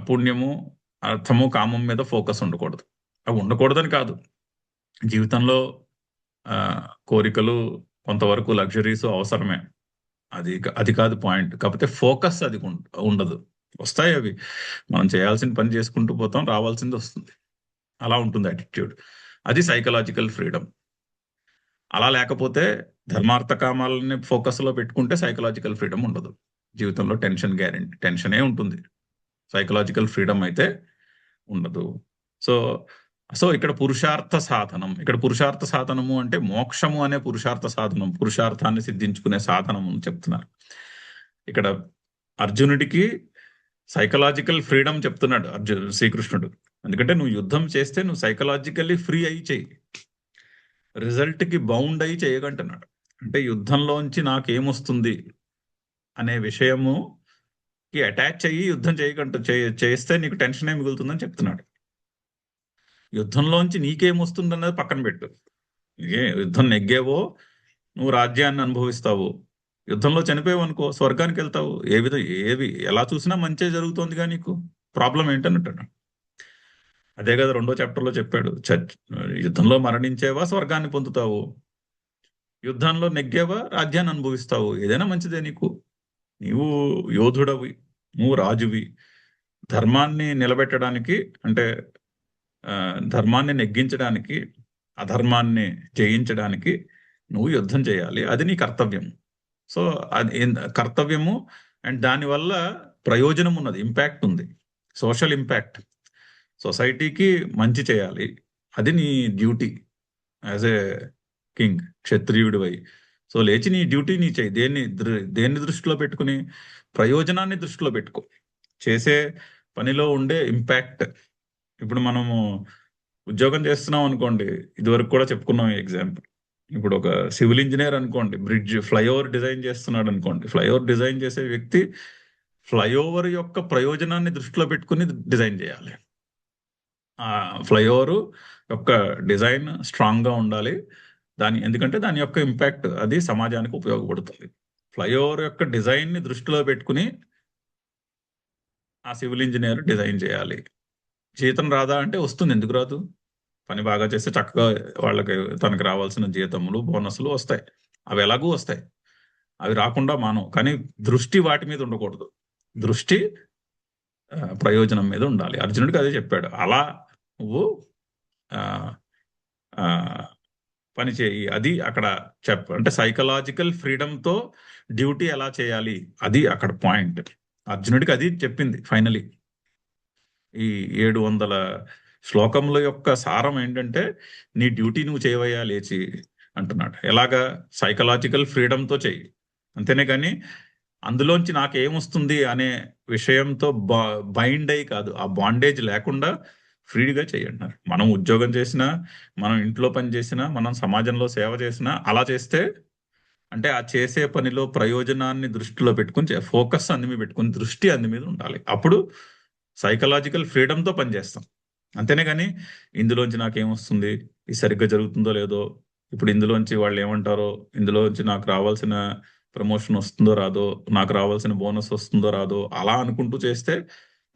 పుణ్యము, అర్థము, కామం మీద ఫోకస్ ఉండకూడదు. అవి ఉండకూడదని కాదు, జీవితంలో కోరికలు, కొంతవరకు లగ్జరీస్ అవసరమే, అది కాదు పాయింట్. కాకపోతే ఫోకస్ అది ఉండదు. వస్తాయి అవి, మనం చేయాల్సిన పని చేసుకుంటూ పోతాం, రావాల్సింది వస్తుంది. అలా ఉంటుంది యాటిట్యూడ్. అది సైకలాజికల్ ఫ్రీడమ్. అలా లేకపోతే ధర్మార్థ కామాలని ఫోకస్ లో పెట్టుకుంటే సైకలాజికల్ ఫ్రీడమ్ ఉండదు. జీవితంలో టెన్షనే ఉంటుంది. సైకలాజికల్ ఫ్రీడమ్ అయితే ఉండదు. సో ఇక్కడ పురుషార్థ సాధనం, ఇక్కడ పురుషార్థ సాధనము అంటే మోక్షము అనే పురుషార్థ సాధనం, పురుషార్థాన్ని సిద్ధించుకునే సాధనము చెప్తున్నారు. ఇక్కడ అర్జునుడికి సైకలాజికల్ ఫ్రీడమ్ చెప్తున్నాడు శ్రీకృష్ణుడు. ఎందుకంటే నువ్వు యుద్ధం చేస్తే నువ్వు సైకలాజికల్లీ ఫ్రీ అయి చెయ్యి, రిజల్ట్ కి బౌండ్ అయి చేయగంటున్నాడు. అంటే యుద్ధంలోంచి నాకేమొస్తుంది అనే విషయము కి అటాచ్ అయ్యి యుద్ధం చేస్తే నీకు టెన్షనే మిగులుతుందని చెప్తున్నాడు. యుద్ధంలోంచి నీకేమొస్తుంది అన్నది పక్కన పెట్టు. యుద్ధం నెగ్గేవో నువ్వు రాజ్యాన్ని అనుభవిస్తావు, యుద్ధంలో చనిపోయావు అనుకో స్వర్గానికి వెళ్తావు. ఎలా చూసినా మంచే జరుగుతోందిగా, నీకు ప్రాబ్లం ఏంటన్నట్టు. అదే కదా 2వ చాప్టర్లో చెప్పాడు. యుద్ధంలో మరణించేవా స్వర్గాన్ని పొందుతావు, యుద్ధంలో నెగ్గేవా రాజ్యాన్ని అనుభవిస్తావు. ఏదైనా మంచిదే నీకు. నీవు యోధుడవి, నువ్వు రాజువి. ధర్మాన్ని నిలబెట్టడానికి, అంటే ధర్మాన్ని నెగ్గించడానికి, అధర్మాన్ని జయించడానికి నువ్వు యుద్ధం చేయాలి. అది నీ కర్తవ్యం. సో అది కర్తవ్యము, అండ్ దానివల్ల ప్రయోజనం ఉన్నది, ఇంపాక్ట్ ఉంది, సోషల్ ఇంపాక్ట్. సొసైటీకి మంచి చేయాలి. అది నీ డ్యూటీ యాజ్ ఏ కింగ్, క్షత్రియుడివై. సో లేచి నీ డ్యూటీ నీ చేయి. దేన్ని దృష్టిలో పెట్టుకుని? ప్రయోజనాన్ని దృష్టిలో పెట్టుకో. చేసే పనిలో ఉండే ఇంపాక్ట్. ఇప్పుడు మనము ఉద్యోగం చేస్తున్నాం అనుకోండి, ఇదివరకు కూడా చెప్పుకున్నాం ఈ ఎగ్జాంపుల్. ఇప్పుడు ఒక సివిల్ ఇంజనీర్ అనుకోండి, ఫ్లైఓవర్ డిజైన్ చేస్తున్నాడు అనుకోండి. ఫ్లైఓవర్ డిజైన్ చేసే వ్యక్తి ఫ్లైఓవర్ యొక్క ప్రయోజనాన్ని దృష్టిలో పెట్టుకుని డిజైన్ చేయాలి. ఆ ఫ్లైఓవర్ యొక్క డిజైన్ స్ట్రాంగ్ గా ఉండాలి. ఎందుకంటే దాని యొక్క ఇంపాక్ట్ అది సమాజానికి ఉపయోగపడుతుంది. ఫ్లైఓవర్ యొక్క డిజైన్ ని దృష్టిలో పెట్టుకుని ఆ సివిల్ ఇంజనీర్ డిజైన్ చేయాలి. జీతం రాదా అంటే వస్తుంది, ఎందుకు రాదు? పని బాగా చేస్తే చక్కగా వాళ్ళకి తనకు రావాల్సిన జీతములు, బోనస్లు వస్తాయి. అవి ఎలాగూ వస్తాయి, అవి రాకుండా మానవు. కానీ దృష్టి వాటి మీద ఉండకూడదు. దృష్టి ప్రయోజనం మీద ఉండాలి. అర్జునుడికి అదే చెప్పాడు. అలా నువ్వు ఆ, ఆ, పని చేయి. అది అక్కడ అంటే సైకలాజికల్ ఫ్రీడమ్తో డ్యూటీ ఎలా చేయాలి, అది అక్కడ పాయింట్. అర్జునుడికి అది చెప్పింది ఫైనలీ. ఈ 700 శ్లోకముల యొక్క సారం ఏంటంటే, నీ డ్యూటీ నువ్వు చేయవయ్యా లేచి అంటున్నాడు. ఎలాగా? సైకలాజికల్ ఫ్రీడమ్తో చెయ్యి. అంతేనే కానీ అందులోంచి నాకేమొస్తుంది అనే విషయంతో బైండ్ అయ్యి కాదు, ఆ బాండేజ్ లేకుండా ఫ్రీగా చేయంటారు. మనం ఉద్యోగం చేసినా, మనం ఇంట్లో పని చేసినా, మనం సమాజంలో సేవ చేసినా అలా చేస్తే, అంటే ఆ చేసే పనిలో ప్రయోజనాన్ని దృష్టిలో పెట్టుకుని ఫోకస్ అందు మీద పెట్టుకుని, దృష్టి అందు మీద ఉండాలి. అప్పుడు సైకలాజికల్ ఫ్రీడమ్తో పనిచేస్తాం. అంతేనే కానీ ఇందులోంచి నాకేమొస్తుంది, ఇది సరిగ్గా జరుగుతుందో లేదో, ఇప్పుడు ఇందులోంచి వాళ్ళు ఏమంటారో, ఇందులోంచి నాకు రావాల్సిన ప్రమోషన్ వస్తుందో రాదో, నాకు రావాల్సిన బోనస్ వస్తుందో రాదో, అలా అనుకుంటూ చేస్తే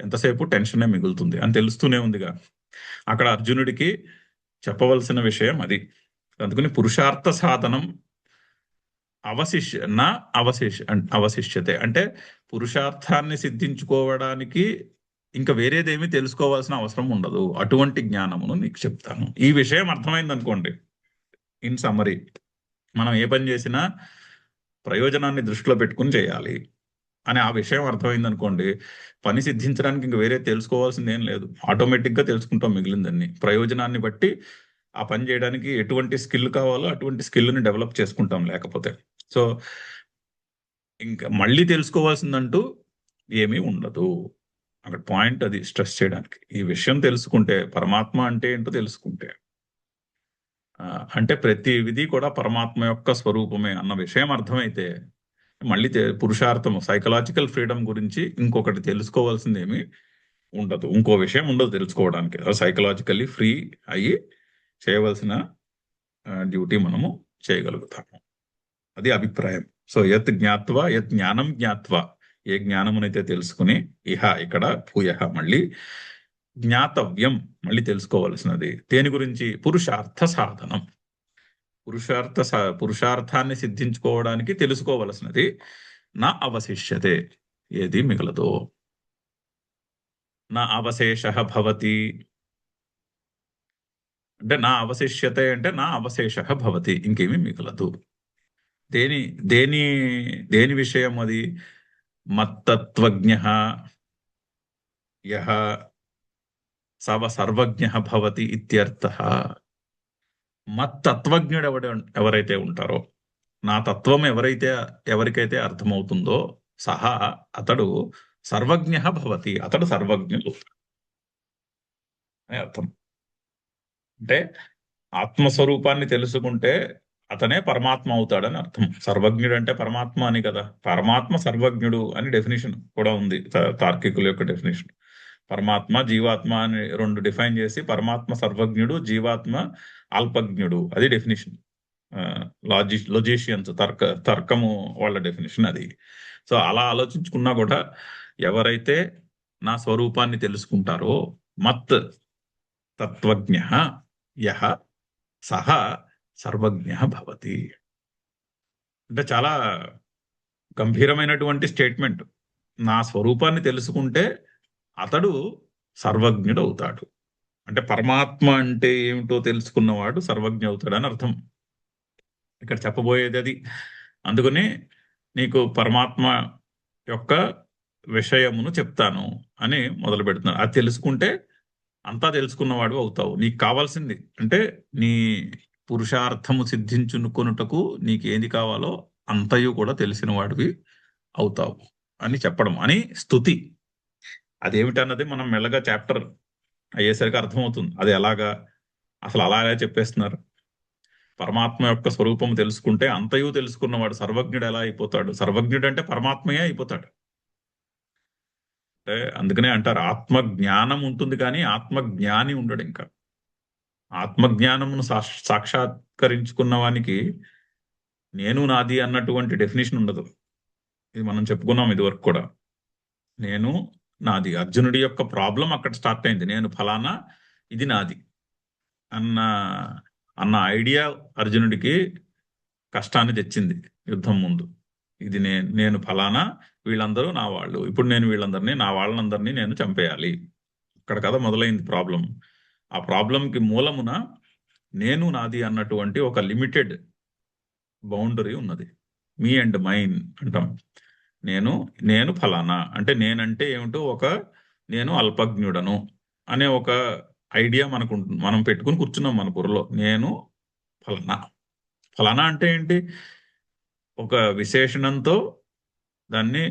ఎంతసేపు టెన్షనే మిగులుతుంది అని తెలుస్తూనే ఉందిగా. అక్కడ అర్జునుడికి చెప్పవలసిన విషయం అది. అందుకని పురుషార్థ సాధనం అవశిష్యతే అంటే పురుషార్థాన్ని సిద్ధించుకోవడానికి ఇంకా వేరేదేమీ తెలుసుకోవాల్సిన అవసరం ఉండదు. అటువంటి జ్ఞానమును నీకు చెప్తాను. ఈ విషయం అర్థమైంది అనుకోండి, ఇన్ సమ్మరీ, మనం ఏ పని చేసినా ప్రయోజనాన్ని దృష్టిలో పెట్టుకుని చేయాలి అని ఆ విషయం అర్థమైంది అనుకోండి, పని సిద్ధించడానికి ఇంక వేరే తెలుసుకోవాల్సింది ఏం లేదు. ఆటోమేటిక్గా తెలుసుకుంటాం మిగిలిందన్నీ. ప్రయోజనాన్ని బట్టి ఆ పని చేయడానికి ఎటువంటి స్కిల్ కావాలో అటువంటి స్కిల్ని డెవలప్ చేసుకుంటాం. లేకపోతే సో ఇంకా మళ్ళీ తెలుసుకోవాల్సిందంటూ ఏమీ ఉండదు. అక్కడ పాయింట్ అది స్ట్రెస్ చేయడానికి. ఈ విషయం తెలుసుకుంటే, పరమాత్మ అంటే ఏంటో తెలుసుకుంటే, అంటే ప్రతి విధి కూడా పరమాత్మ యొక్క స్వరూపమే అన్న విషయం అర్థమైతే, మళ్ళీ పురుషార్థము, సైకలాజికల్ ఫ్రీడమ్ గురించి ఇంకొకటి తెలుసుకోవాల్సింది ఏమి ఉండదు. ఇంకో విషయం ఉండదు తెలుసుకోవడానికి. సైకలాజికల్లీ ఫ్రీ అయ్యి చేయవలసిన డ్యూటీ మనము చేయగలుగుతాము. అది అభిప్రాయం. సో యత్ జ్ఞాత్వా, యత్ జ్ఞానం జ్ఞాత్వా, ఏ జ్ఞానమునైతే తెలుసుకుని, ఇక్కడ భూయ మళ్ళీ జ్ఞాతవ్యం, మళ్ళీ తెలుసుకోవలసినది. దేని గురించి? పురుషార్థ సాధనం. పురుషార్థాన్ని సిద్ధించుకోవడానికి తెలుసుకోవలసినది. నా అవశిష్యతే, ఏది మిగలదో. నా అవశేష భవతి అంటే, నా అవశిష్యతే అంటే నా అవశేష భవతి, ఇంకేమీ మిగలదు. దేని దేని దేని విషయం అది? మత్తత్వజ్ఞ యః సర్వజ్ఞ భవతి ఇత్యర్థః. మత్తత్వజ్ఞుడు ఎవరైతే ఉంటారో, నా తత్వం ఎవరికైతే అర్థమవుతుందో, సహా అతడు సర్వజ్ఞ భవతి, అతడు సర్వజ్ఞుడు అని అర్థం. అంటే ఆత్మస్వరూపాన్ని తెలుసుకుంటే అతనే పరమాత్మ అవుతాడని అర్థం. సర్వజ్ఞుడు అంటే పరమాత్మ అని కదా. పరమాత్మ సర్వజ్ఞుడు అని డెఫినేషన్ కూడా ఉంది, తార్కికుల యొక్క డెఫినేషన్. పరమాత్మ, జీవాత్మ అని రెండు డిఫైన్ చేసి, పరమాత్మ సర్వజ్ఞుడు, జీవాత్మ అల్పజ్ఞుడు, అది డెఫినేషన్. లొజీషియన్స్, తర్కము వాళ్ళ డెఫినేషన్ అది. సో అలా ఆలోచించుకున్నా కూడా, ఎవరైతే నా స్వరూపాన్ని తెలుసుకుంటారో, మత్ తత్వజ్ఞ యః సహ సర్వజ్ఞ భవతి అంటే చాలా గంభీరమైనటువంటి స్టేట్మెంట్. నా స్వరూపాన్ని తెలుసుకుంటే అతడు సర్వజ్ఞుడు అవుతాడు. అంటే పరమాత్మ అంటే ఏమిటో తెలుసుకున్నవాడు సర్వజ్ఞ అవుతాడని అర్థం. ఇక్కడ చెప్పబోయేది అది. అందుకని నీకు పరమాత్మ యొక్క విషయమును చెప్తాను అని మొదలు పెడుతున్నాను. అది తెలుసుకుంటే అంతా తెలుసుకున్నవాడు అవుతావు. నీకు కావాల్సింది అంటే నీ పురుషార్థము సిద్ధించుకొనుటకు నీకేది కావాలో అంతయు కూడా తెలిసిన వాడివి అవుతావు అని చెప్పడం అని స్తుతి. అదేమిటన్నది మనం మెల్లగా చాప్టర్ అయ్యేసరికి అర్థమవుతుంది. అది ఎలాగా, అసలు అలా ఎలా చెప్పేస్తున్నారు. పరమాత్మ యొక్క స్వరూపం తెలుసుకుంటే అంతయు తెలుసుకున్నవాడు సర్వజ్ఞుడు ఎలా అయిపోతాడు? సర్వజ్ఞుడు అంటే పరమాత్మయే అయిపోతాడు. అంటే అందుకనే అంటారు ఆత్మ జ్ఞానం ఉంటుంది కానీ ఆత్మ జ్ఞాని ఉండడు. ఇంకా ఆత్మజ్ఞానమును సాక్షాత్కరించుకున్న వానికి నేను నాది అన్నటువంటి డెఫినేషన్ ఉండదు. ఇది మనం చెప్పుకున్నాం ఇదివరకు కూడా. నేను నాది, అర్జునుడి యొక్క ప్రాబ్లం అక్కడ స్టార్ట్ అయింది. నేను ఫలానా, ఇది నాది అన్న అన్న ఐడియా అర్జునుడికి కష్టాన్ని తెచ్చింది యుద్ధం ముందు. ఇది నేను ఫలానా, వీళ్ళందరూ నా వాళ్ళు, ఇప్పుడు నేను వీళ్ళందరినీ, నా వాళ్ళందరినీ నేను చంపేయాలి. ఇక్కడ కదా మొదలైంది ప్రాబ్లం. ఆ ప్రాబ్లంకి మూలమున నేను నాది అన్నటువంటి ఒక లిమిటెడ్ బౌండరీ ఉన్నది. మీ అండ్ మైన్ అంటాం. నేను ఫలానా అంటే నేనంటే ఏమిటో నేను అల్పజ్ఞుడను అనే ఒక ఐడియా మనకు మనం పెట్టుకుని కూర్చున్నాం మన బుర్రలో. నేను ఫలానా. ఫలానా అంటే ఏంటి? ఒక విశేషణంతో దాన్ని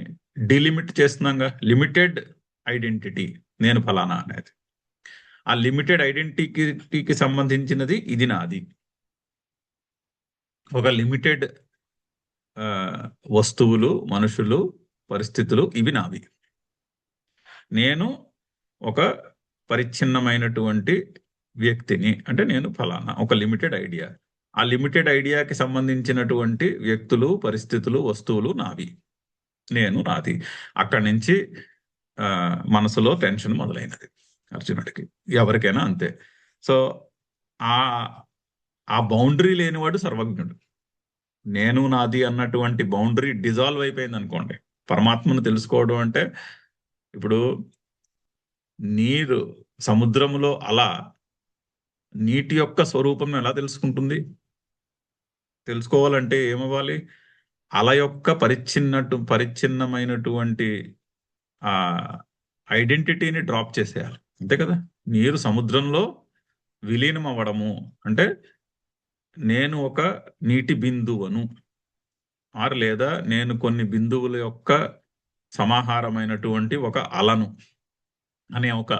డిలిమిట్ చేస్తున్నాగా. లిమిటెడ్ ఐడెంటిటీ నేను ఫలానా అనేది. ఆ లిమిటెడ్ ఐడెంటిటీకి సంబంధించినది ఇది నాది. ఒక లిమిటెడ్ వస్తువులు, మనుషులు, పరిస్థితులు ఇవి నావి. నేను ఒక పరిచ్ఛిన్నమైనటువంటి వ్యక్తిని అంటే నేను ఫలానా, ఒక లిమిటెడ్ ఐడియా. ఆ లిమిటెడ్ ఐడియాకి సంబంధించినటువంటి వ్యక్తులు, పరిస్థితులు, వస్తువులు నావి. నేను నాది. అక్కడి నుంచి మనసులో టెన్షన్ మొదలైనది అర్జునుడికి. ఎవరికైనా అంతే. సో ఆ బౌండరీ లేనివాడు సర్వజ్ఞుడు. నేను నాది అన్నటువంటి బౌండరీ డిజాల్వ్ అయిపోయింది అనుకోండి. పరమాత్మను తెలుసుకోవడం అంటే ఇప్పుడు నీరు సముద్రములో అలా నీటి యొక్క స్వరూపం ఎలా తెలుసుకుంటుంది? తెలుసుకోవాలంటే ఏమవ్వాలి? అల యొక్క పరిచ్ఛిన్నమైనటువంటి ఆ ఐడెంటిటీని డ్రాప్ చేసేయాలి. అంతే కదా. నీరు సముద్రంలో విలీనం అవ్వడము అంటే నేను ఒక నీటి బిందువును లేదా నేను కొన్ని బిందువుల యొక్క సమాహారమైనటువంటి ఒక అలను అనే ఒక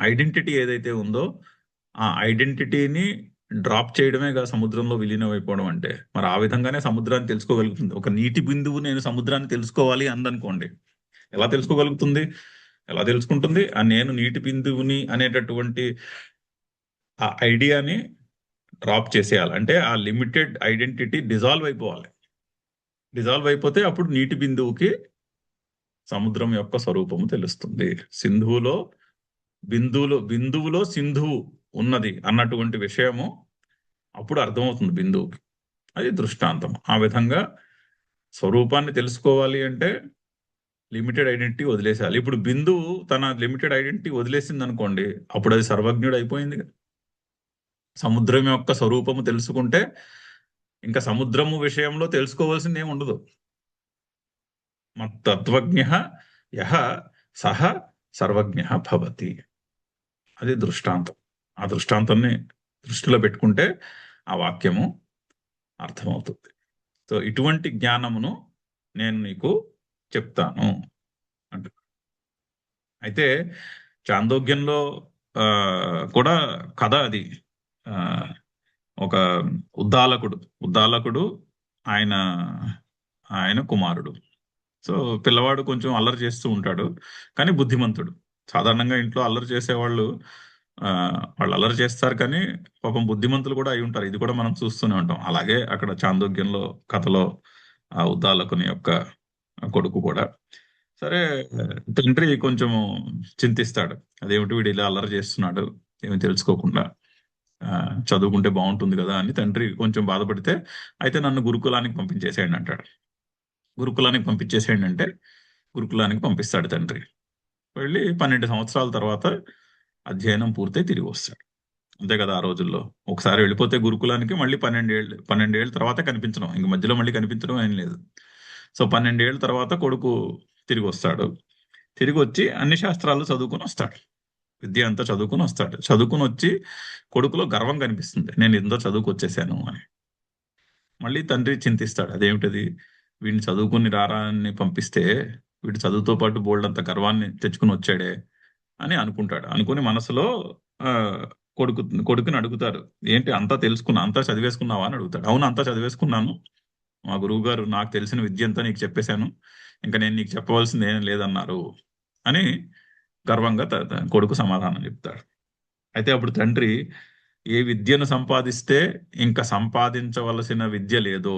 ఐడెంటిటీ ఏదైతే ఉందో ఆ ఐడెంటిటీని డ్రాప్ చేయడమే సముద్రంలో విలీనం అయిపోవడం అంటే. మరి ఆ విధంగానే సముద్రాన్ని తెలుసుకోగలుగుతుంది. ఒక నీటి బిందువు నేను సముద్రాన్ని తెలుసుకోవాలి అందనుకోండి, ఎలా తెలుసుకోగలుగుతుంది? ఎలా తెలుసుకుంటుంది? ఆ నేను నీటి బిందువుని అనేటటువంటి ఆ ఐడియాని డ్రాప్ చేసేయాలి. అంటే ఆ లిమిటెడ్ ఐడెంటిటీ డిజాల్వ్ అయిపోవాలి. డిజాల్వ్ అయిపోతే అప్పుడు నీటి బిందువుకి సముద్రం యొక్క స్వరూపము తెలుస్తుంది. బిందువులో సింధువు ఉన్నది అన్నటువంటి విషయము అప్పుడు అర్థమవుతుంది బిందువుకి. అది దృష్టాంతం. ఆ విధంగా స్వరూపాన్ని తెలుసుకోవాలి అంటే లిమిటెడ్ ఐడెంటిటీ వదిలేసేయాలి. ఇప్పుడు బిందువు తన లిమిటెడ్ ఐడెంటిటీ వదిలేసింది అనుకోండి, అప్పుడు అది సర్వజ్ఞుడు అయిపోయింది. సముద్రం యొక్క స్వరూపము తెలుసుకుంటే ఇంకా సముద్రము విషయంలో తెలుసుకోవాల్సింది ఏమి ఉండదు. తత్వజ్ఞ యహ సహ సర్వజ్ఞ భవతి. అది దృష్టాంతం. ఆ దృష్టాంతాన్ని దృష్టిలో పెట్టుకుంటే ఆ వాక్యము అర్థమవుతుంది. సో ఇటువంటి జ్ఞానమును నేను నీకు చెప్తాను అంట. అయితే చాందోగ్యంలో కూడా కథ అది. ఒక ఉద్దాలకుడు ఆయన కుమారుడు. సో పిల్లవాడు కొంచెం అల్లరి చేస్తూ ఉంటాడు, కానీ బుద్ధిమంతుడు. సాధారణంగా ఇంట్లో అల్లరి చేసేవాళ్ళు వాళ్ళు అల్లరి చేస్తారు, కానీ పాపం బుద్ధిమంతులు కూడా అయి ఉంటారు. ఇది కూడా మనం చూస్తూనే ఉంటాం. అలాగే అక్కడ చాందోగ్యంలో కథలో ఆ ఉద్దాలకుని యొక్క కొడుకు కూడా. సరే, తండ్రి కొంచెం చింతిస్తాడు. అదేమిటి వీడు ఇలా అల్లరి చేస్తున్నాడు ఏమి తెలుసుకోకుండా, చదువుకుంటే బాగుంటుంది కదా అని తండ్రి కొంచెం బాధపడితే, అయితే నన్ను గురుకులానికి పంపించేసేయండి అంటాడు. గురుకులానికి పంపించేసేయండి అంటే గురుకులానికి పంపిస్తాడు తండ్రి. వెళ్ళి 12 సంవత్సరాల తర్వాత అధ్యయనం పూర్తయి తిరిగి వస్తాడు. అంతే కదా. ఆ రోజుల్లో ఒకసారి వెళ్ళిపోతే గురుకులానికి మళ్ళీ 12 ఏళ్ళ తర్వాత కనిపించడం, ఇంక మధ్యలో మళ్ళీ కనిపించడం ఏం లేదు. సో 12 ఏళ్ళ తర్వాత కొడుకు తిరిగి వస్తాడు. తిరిగి వచ్చి అన్ని శాస్త్రాలు చదువుకుని వస్తాడు. విద్య అంతా చదువుకుని వస్తాడు. చదువుకుని వచ్చి కొడుకులో గర్వం కనిపిస్తుంది, నేను ఎంతో చదువుకొచ్చేసాను అని. మళ్ళీ తండ్రి చింతిస్తాడు, అదేమిటది, వీడిని చదువుకుని రారా అని పంపిస్తే వీడు చదువుతో పాటు బోల్డ్ అంత గర్వాన్ని తెచ్చుకుని వచ్చాడే అని అనుకుంటాడు. అనుకుని మనసులో ఆ కొడుకుని అడుగుతారు, ఏంటి అంతా తెలుసుకున్నా, అంతా చదివేసుకున్నావా అని అడుగుతాడు. అవును, అంతా చదివేసుకున్నాను, మా గురువు గారు నాకు తెలిసిన విద్య అంతా నీకు చెప్పేశాను, ఇంకా నేను నీకు చెప్పవలసింది ఏం లేదన్నారు అని గర్వంగా కొడుకు సమాధానం చెప్తాడు. అయితే అప్పుడు తండ్రి, ఏ విద్యను సంపాదిస్తే ఇంకా సంపాదించవలసిన విద్య లేదో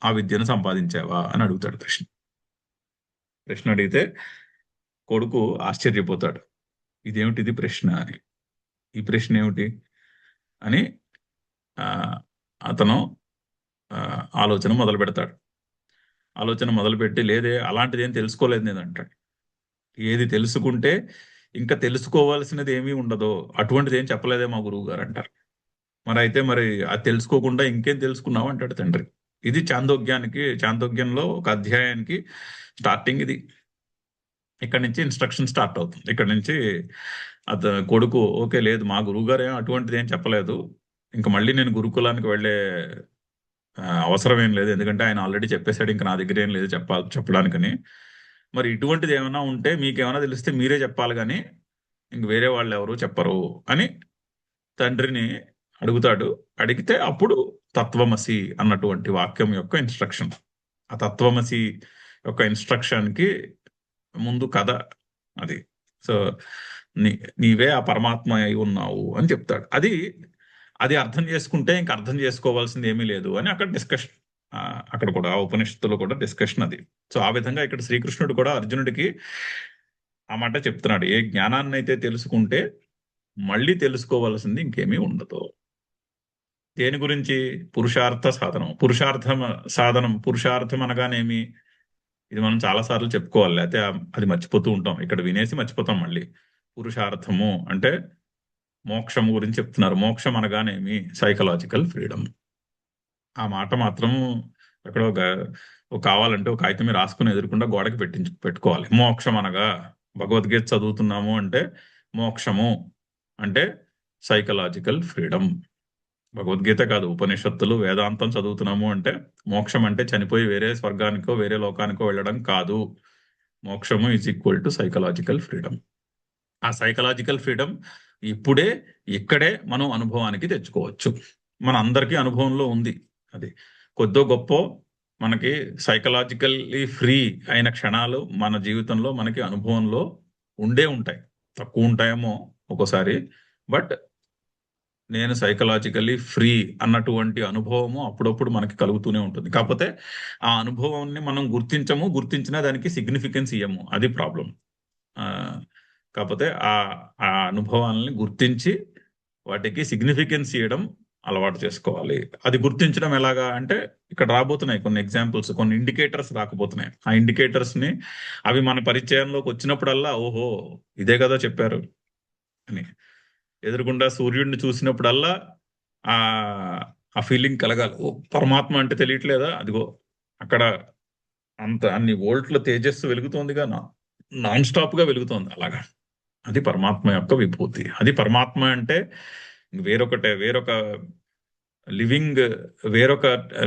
ఆ విద్యను సంపాదించావా అని అడుగుతాడు ప్రశ్న అడిగితే కొడుకు ఆశ్చర్యపోతాడు, ఇదేమిటిది ప్రశ్న అని, ఈ ప్రశ్న ఏమిటి అని ఆ, అతను ఆలోచన మొదలు పెడతాడు. ఆలోచన మొదలుపెట్టి, లేదే అలాంటిది ఏం తెలుసుకోలేదు నేను అంటాడు. ఏది తెలుసుకుంటే ఇంకా తెలుసుకోవాల్సినది ఏమీ ఉండదో అటువంటిది ఏం చెప్పలేదే మా గురువు గారు అంటారు. మరి అది తెలుసుకోకుండా ఇంకేం తెలుసుకున్నావు అంటాడు తండ్రి. ఇది చాందోగ్యంలో ఒక అధ్యాయానికి స్టార్టింగ్ ఇది. ఇక్కడ నుంచి ఇన్స్ట్రక్షన్ స్టార్ట్ అవుతుంది. ఇక్కడ నుంచి కొడుకు, ఓకే లేదు మా గురువు గారు అటువంటిది ఏం చెప్పలేదు, ఇంకా మళ్ళీ నేను గురుకులానికి వెళ్ళే అవసరం ఏం లేదు, ఎందుకంటే ఆయన ఆల్రెడీ చెప్పేశాడు, ఇంకా నా దగ్గర ఏం లేదు చెప్పడానికని. మరి ఇటువంటిది ఏమైనా ఉంటే మీకేమైనా తెలిస్తే మీరే చెప్పాలి కానీ ఇంక వేరే వాళ్ళు ఎవరు చెప్పరు అని తండ్రిని అడుగుతాడు. అడిగితే అప్పుడు తత్వమసి అన్నటువంటి వాక్యం యొక్క ఇన్స్ట్రక్షన్, ఆ తత్వమసి యొక్క ఇన్స్ట్రక్షన్ కి ముందు కథ అది. సో నీవే ఆ పరమాత్మ అయి ఉన్నావు అని చెప్తాడు. అది అర్థం చేసుకుంటే ఇంకా అర్థం చేసుకోవాల్సింది ఏమీ లేదు అని అక్కడ డిస్కషన్, అక్కడ కూడా ఆ ఉపనిషత్తులో కూడా డిస్కషన్ అది. సో ఆ విధంగా ఇక్కడ శ్రీకృష్ణుడు కూడా అర్జునుడికి ఆ మాట చెప్తున్నాడు, ఏ జ్ఞానాన్ని అయితే తెలుసుకుంటే మళ్ళీ తెలుసుకోవాల్సింది ఇంకేమీ ఉండదు. దేని గురించి? పురుషార్థ సాధనం. పురుషార్థం అనగానేమి, ఇది మనం చాలా సార్లు చెప్పుకోవాలి, అయితే అది మర్చిపోతూ ఉంటాం, ఇక్కడ వినేసి మర్చిపోతాం మళ్ళీ. పురుషార్థము అంటే మోక్షం గురించి చెప్తున్నారు. మోక్షం అనగానేమి? Psychological freedom. ఆ మాట మాత్రం ఎక్కడో కావాలంటే ఒక కాగితం మీద రాసుకుని ఎదురుకుండా గోడకి పెట్టుకోవాలి. మోక్షం అనగా భగవద్గీత చదువుతున్నాము అంటే మోక్షము అంటే సైకలాజికల్ ఫ్రీడమ్. భగవద్గీత కాదు, ఉపనిషత్తులు వేదాంతం చదువుతున్నాము అంటే మోక్షం అంటే చనిపోయి వేరే స్వర్గానికో వేరే లోకానికో వెళ్ళడం కాదు. మోక్షము is equal to psychological freedom. ఆ సైకలాజికల్ ఫ్రీడమ్ ఇక్కడే మనం అనుభవానికి తెచ్చుకోవచ్చు. మన అందరికీ అనుభవంలో ఉంది. అది కొద్దో గొప్ప మనకి సైకలాజికల్లీ ఫ్రీ అయిన క్షణాలు మన జీవితంలో మనకి అనుభవంలో ఉంటాయి. తక్కువ ఉంటాయేమో ఒక్కోసారి, బట్ నేను సైకలాజికల్లీ ఫ్రీ అన్నటువంటి అనుభవము అప్పుడప్పుడు మనకి కలుగుతూనే ఉంటుంది. కాకపోతే ఆ అనుభవాన్ని మనం గుర్తించినా దానికి సిగ్నిఫికెన్స్ ఇయ్యము, అది ప్రాబ్లం. కాకపోతే ఆ అనుభవాలని గుర్తించి వాటికి సిగ్నిఫికెన్స్ ఇవ్వడం అలవాటు చేసుకోవాలి. అది గుర్తించడం ఎలాగా అంటే ఇక్కడ రాబోతున్నాయి కొన్ని ఎగ్జాంపుల్స్, కొన్ని ఇండికేటర్స్ రాకపోతున్నాయి. ఆ ఇండికేటర్స్ ని అవి మన పరిచయంలోకి వచ్చినప్పుడల్లా ఓహో ఇదే కదా చెప్పారు అని, ఎదురుగుండా సూర్యుడిని చూసినప్పుడల్లా ఆ ఫీలింగ్ కలగాలి. ఓ పరమాత్మ అంటే తెలియట్లేదా, అదిగో అక్కడ అన్ని వోల్ట్ల తేజస్సు వెలుగుతోందిగా, నాన్ స్టాప్ గా వెలుగుతోంది అలాగా. అది పరమాత్మ యొక్క విభూతి. అది పరమాత్మ అంటే వేరొక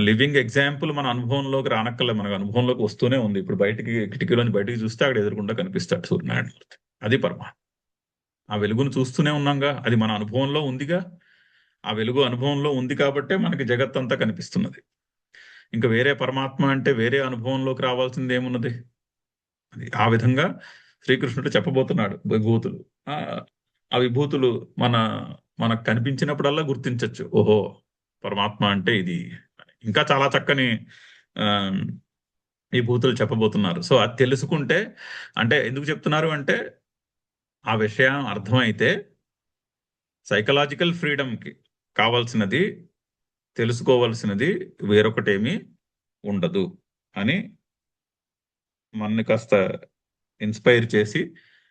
లివింగ్ ఎగ్జాంపుల్ మన అనుభవంలోకి రానక్కర్లే, మనకు అనుభవంలోకి వస్తూనే ఉంది. ఇప్పుడు కిటికీలోంచి బయటికి చూస్తే అక్కడ ఎదురుకుండా కనిపిస్తాడు సూర్యనారాయణమూర్తి. అది పరమాత్మ. ఆ వెలుగును చూస్తూనే ఉన్నాంగా, అది మన అనుభవంలో ఉందిగా. ఆ వెలుగు అనుభవంలో ఉంది కాబట్టే మనకి జగత్తంతా కనిపిస్తున్నది. ఇంకా వేరే పరమాత్మ అంటే వేరే అనుభవంలోకి రావాల్సింది ఏమున్నది? అది ఆ విధంగా శ్రీకృష్ణుడు చెప్పబోతున్నాడు విభూతులు. ఆ విభూతులు మనకు కనిపించినప్పుడల్లా గుర్తించవచ్చు, ఓహో పరమాత్మ అంటే ఇది. ఇంకా చాలా చక్కని విభూతులు చెప్పబోతున్నారు. సో అది తెలుసుకుంటే, అంటే ఎందుకు చెప్తున్నారు అంటే ఆ విషయం అర్థమైతే సైకలాజికల్ ఫ్రీడమ్కి కావాల్సినది, తెలుసుకోవాల్సినది వేరొకటేమీ ఉండదు అని మనని కాస్త ఇన్స్పైర్ చేసి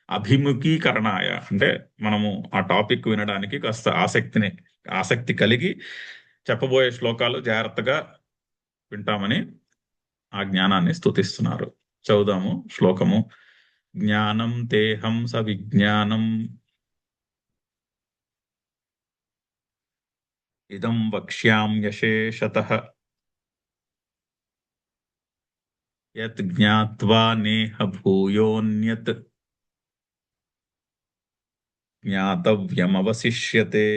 అభిముఖీకరణాయ, అంటే మనము ఆ టాపిక్ వినడానికి కాస్త ఆసక్తి కలిగి చెప్పబోయే శ్లోకాలు జాగ్రత్తగా వింటామని ఆ జ్ఞానాన్ని స్తుతిస్తున్నారు. చదువుదాము శ్లోకము. జ్ఞానం తేహం స విజ్ఞానం ఇదం వక్ష్యామ్యశేషతః యత్ జ్ఞాత్వా నేహ భూయోన్యత్ జ్ఞాతవ్యమవశిష్యతే.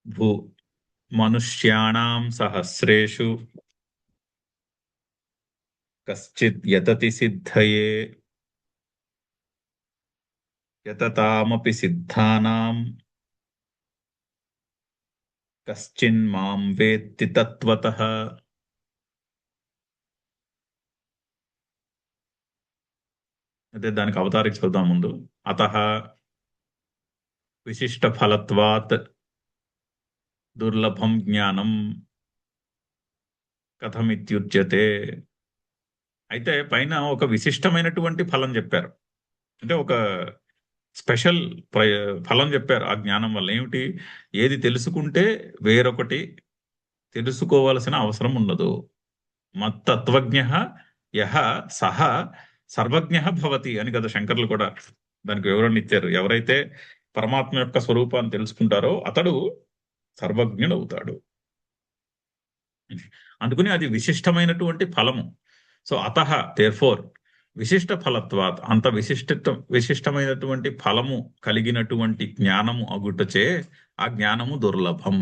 భూ మనుష్యాణం సహస్రేషు కశ్చిద్ యతతి సిద్ధయే యతతామపి సిద్ధానాం కశ్చిన్మాం వేత్తి తత్వతః. అయితే దానికి అవతారికి చూద్దాం ముందు. అతః విశిష్ట ఫలత్వాత్ దుర్లభం జ్ఞానం కథమిత్యుచ్యతే. అయితే పైన ఒక విశిష్టమైనటువంటి ఫలం చెప్పారు, అంటే ఒక స్పెషల్ ఫలం చెప్పారు ఆ జ్ఞానం వల్ల. ఏమిటి? ఏది తెలుసుకుంటే వేరొకటి తెలుసుకోవలసిన అవసరం ఉండదు. మత్తత్వజ్ఞ యహ సహ సర్వజ్ఞ భవతి అని కదా శంకర్లు కూడా దానికి వివరణ ఇచ్చారు. ఎవరైతే పరమాత్మ యొక్క స్వరూపాన్ని తెలుసుకుంటారో అతడు సర్వజ్ఞుడు అవుతాడు. అందుకని అది విశిష్టమైనటువంటి ఫలము. సో అతః దేర్ఫోర్ విశిష్ట ఫలత్వాత్, అంత విశిష్టమైనటువంటి ఫలము కలిగినటువంటి జ్ఞానము అగుటచే ఆ జ్ఞానము దుర్లభం.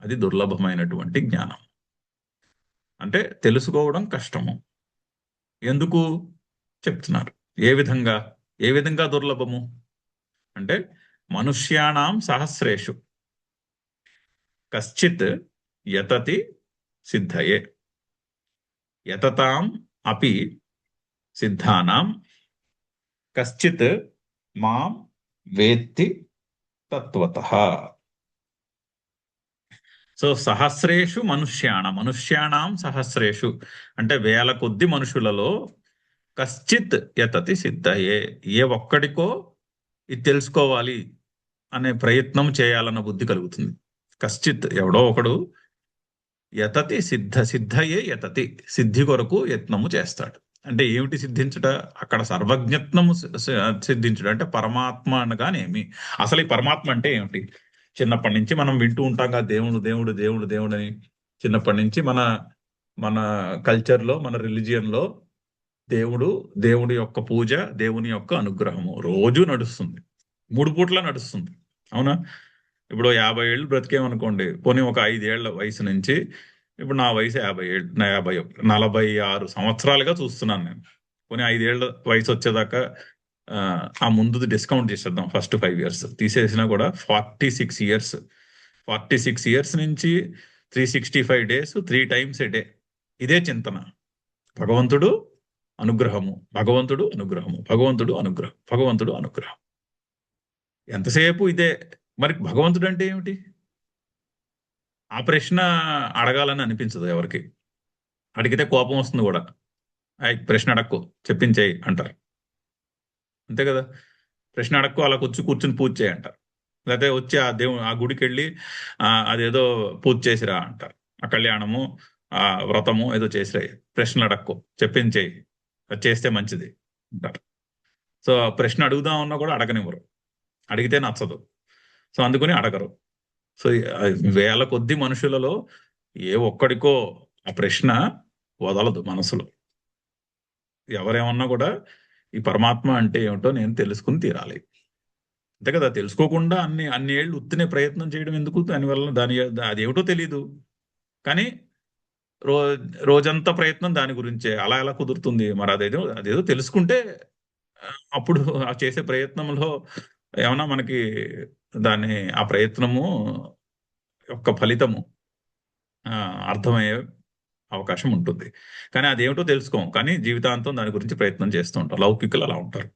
అది దుర్లభమైనటువంటి జ్ఞానం, అంటే తెలుసుకోవడం కష్టము. ఎందుకు చెప్తున్నారు? ఏ విధంగా దుర్లభము అంటే, మనుష్యాణం సహస్రేషు కశ్చిత్ యతతి సిద్ధయే యతతాం అపి సిద్ధానాం కశ్చిత్ మాం వేత్తి తత్వతః. సో సహస్రేషు మనుష్యాణం సహస్రేషు అంటే వేల కొద్ది మనుషులలో కశ్చిత్ యతతి సిద్ధయే, ఏ ఒక్కడికో ఇది తెలుసుకోవాలి అనే ప్రయత్నం చేయాలన్న బుద్ధి కలుగుతుంది. కశ్చిత్ ఎవడో ఒకడు యతతి సిద్ధయే యతతి సిద్ధి కొరకు యత్నము చేస్తాడు. అంటే ఏమిటి సిద్ధించుట? అక్కడ సర్వజ్ఞత్నము సిద్ధించుట అంటే పరమాత్మ అనగానేమి, అసలు ఈ పరమాత్మ అంటే ఏమిటి? చిన్నప్పటి నుంచి మనం వింటూ ఉంటాం కదా, దేవుడు దేవుడు దేవుడు దేవుడు అని. చిన్నప్పటి నుంచి మన మన కల్చర్లో, మన రిలీజియన్లో దేవుడి యొక్క పూజ, దేవుని యొక్క అనుగ్రహము రోజు నడుస్తుంది, 3 పూట్ల నడుస్తుంది. అవునా? ఇప్పుడు 50 ఏళ్ళు బ్రతికేమనుకోండి, పోనీ ఒక 5 ఏళ్ల వయసు నుంచి, ఇప్పుడు నా వయసు 50 ఏళ్ళు, నా 46 సంవత్సరాలుగా చూస్తున్నాను నేను. పోనీ 5 ఏళ్ల వయసు వచ్చేదాకా ఆ ముందుది డిస్కౌంట్ చేసేద్దాం, ఫస్ట్ 5 ఇయర్స్ తీసేసినా కూడా 46 ఇయర్స్. 46 ఇయర్స్ నుంచి 365 డేస్ 3 టైమ్స్ ఏ డే ఇదే చింతన. భగవంతుడు అనుగ్రహము, భగవంతుడు అనుగ్రహము, భగవంతుడు అనుగ్రహం, భగవంతుడు అనుగ్రహం. ఎంతసేపు ఇదే. మరి భగవంతుడు అంటే ఏమిటి? ఆ ప్రశ్న అడగాలని అనిపించదు ఎవరికి. అడిగితే కోపం వస్తుంది కూడా. ప్రశ్న అడక్కు, చెప్పించేయి అంటారు. అంతే కదా? ప్రశ్న అడక్కు, అలా కూర్చుని పూజ చేయి అంటారు. లేకపోతే వచ్చి ఆ గుడికి వెళ్ళి అదేదో పూజ చేసిరా అంటారు. ఆ కళ్యాణము, ఆ వ్రతము ఏదో చేసిరా. ప్రశ్నలు అడక్కు, చెప్పించేయి, అది చేస్తే మంచిది అంటారు. సో ప్రశ్న అడుగుదాం ఉన్నా కూడా అడగనివ్వరు, అడిగితే నచ్చదు. సో అందుకని అడగరు. సో వేల కొద్ది మనుషులలో ఏ ఒక్కడికో ఆ ప్రశ్న వదలదు మనసులో. ఎవరేమన్నా కూడా ఈ పరమాత్మ అంటే ఏమిటో నేను తెలుసుకుని తీరాలి. అంతే కదా? తెలుసుకోకుండా అన్ని ఏళ్ళు ఉత్తినే ప్రయత్నం చేయడం ఎందుకు? దానివల్ల అదేమిటో తెలీదు. కానీ రో రోజంతా ప్రయత్నం దాని గురించే. అలా ఎలా కుదురుతుంది? మరి అదేదో తెలుసుకుంటే అప్పుడు ఆ చేసే ప్రయత్నంలో ఏమన్నా మనకి ఆ ప్రయత్నము యొక్క ఫలితము అర్థమయ్యే అవకాశం ఉంటుంది. కానీ అదేమిటో తెలుసుకోం, కానీ జీవితాంతం దాని గురించి ప్రయత్నం చేస్తూ ఉంటాం. లౌకికులు అలా ఉంటారు.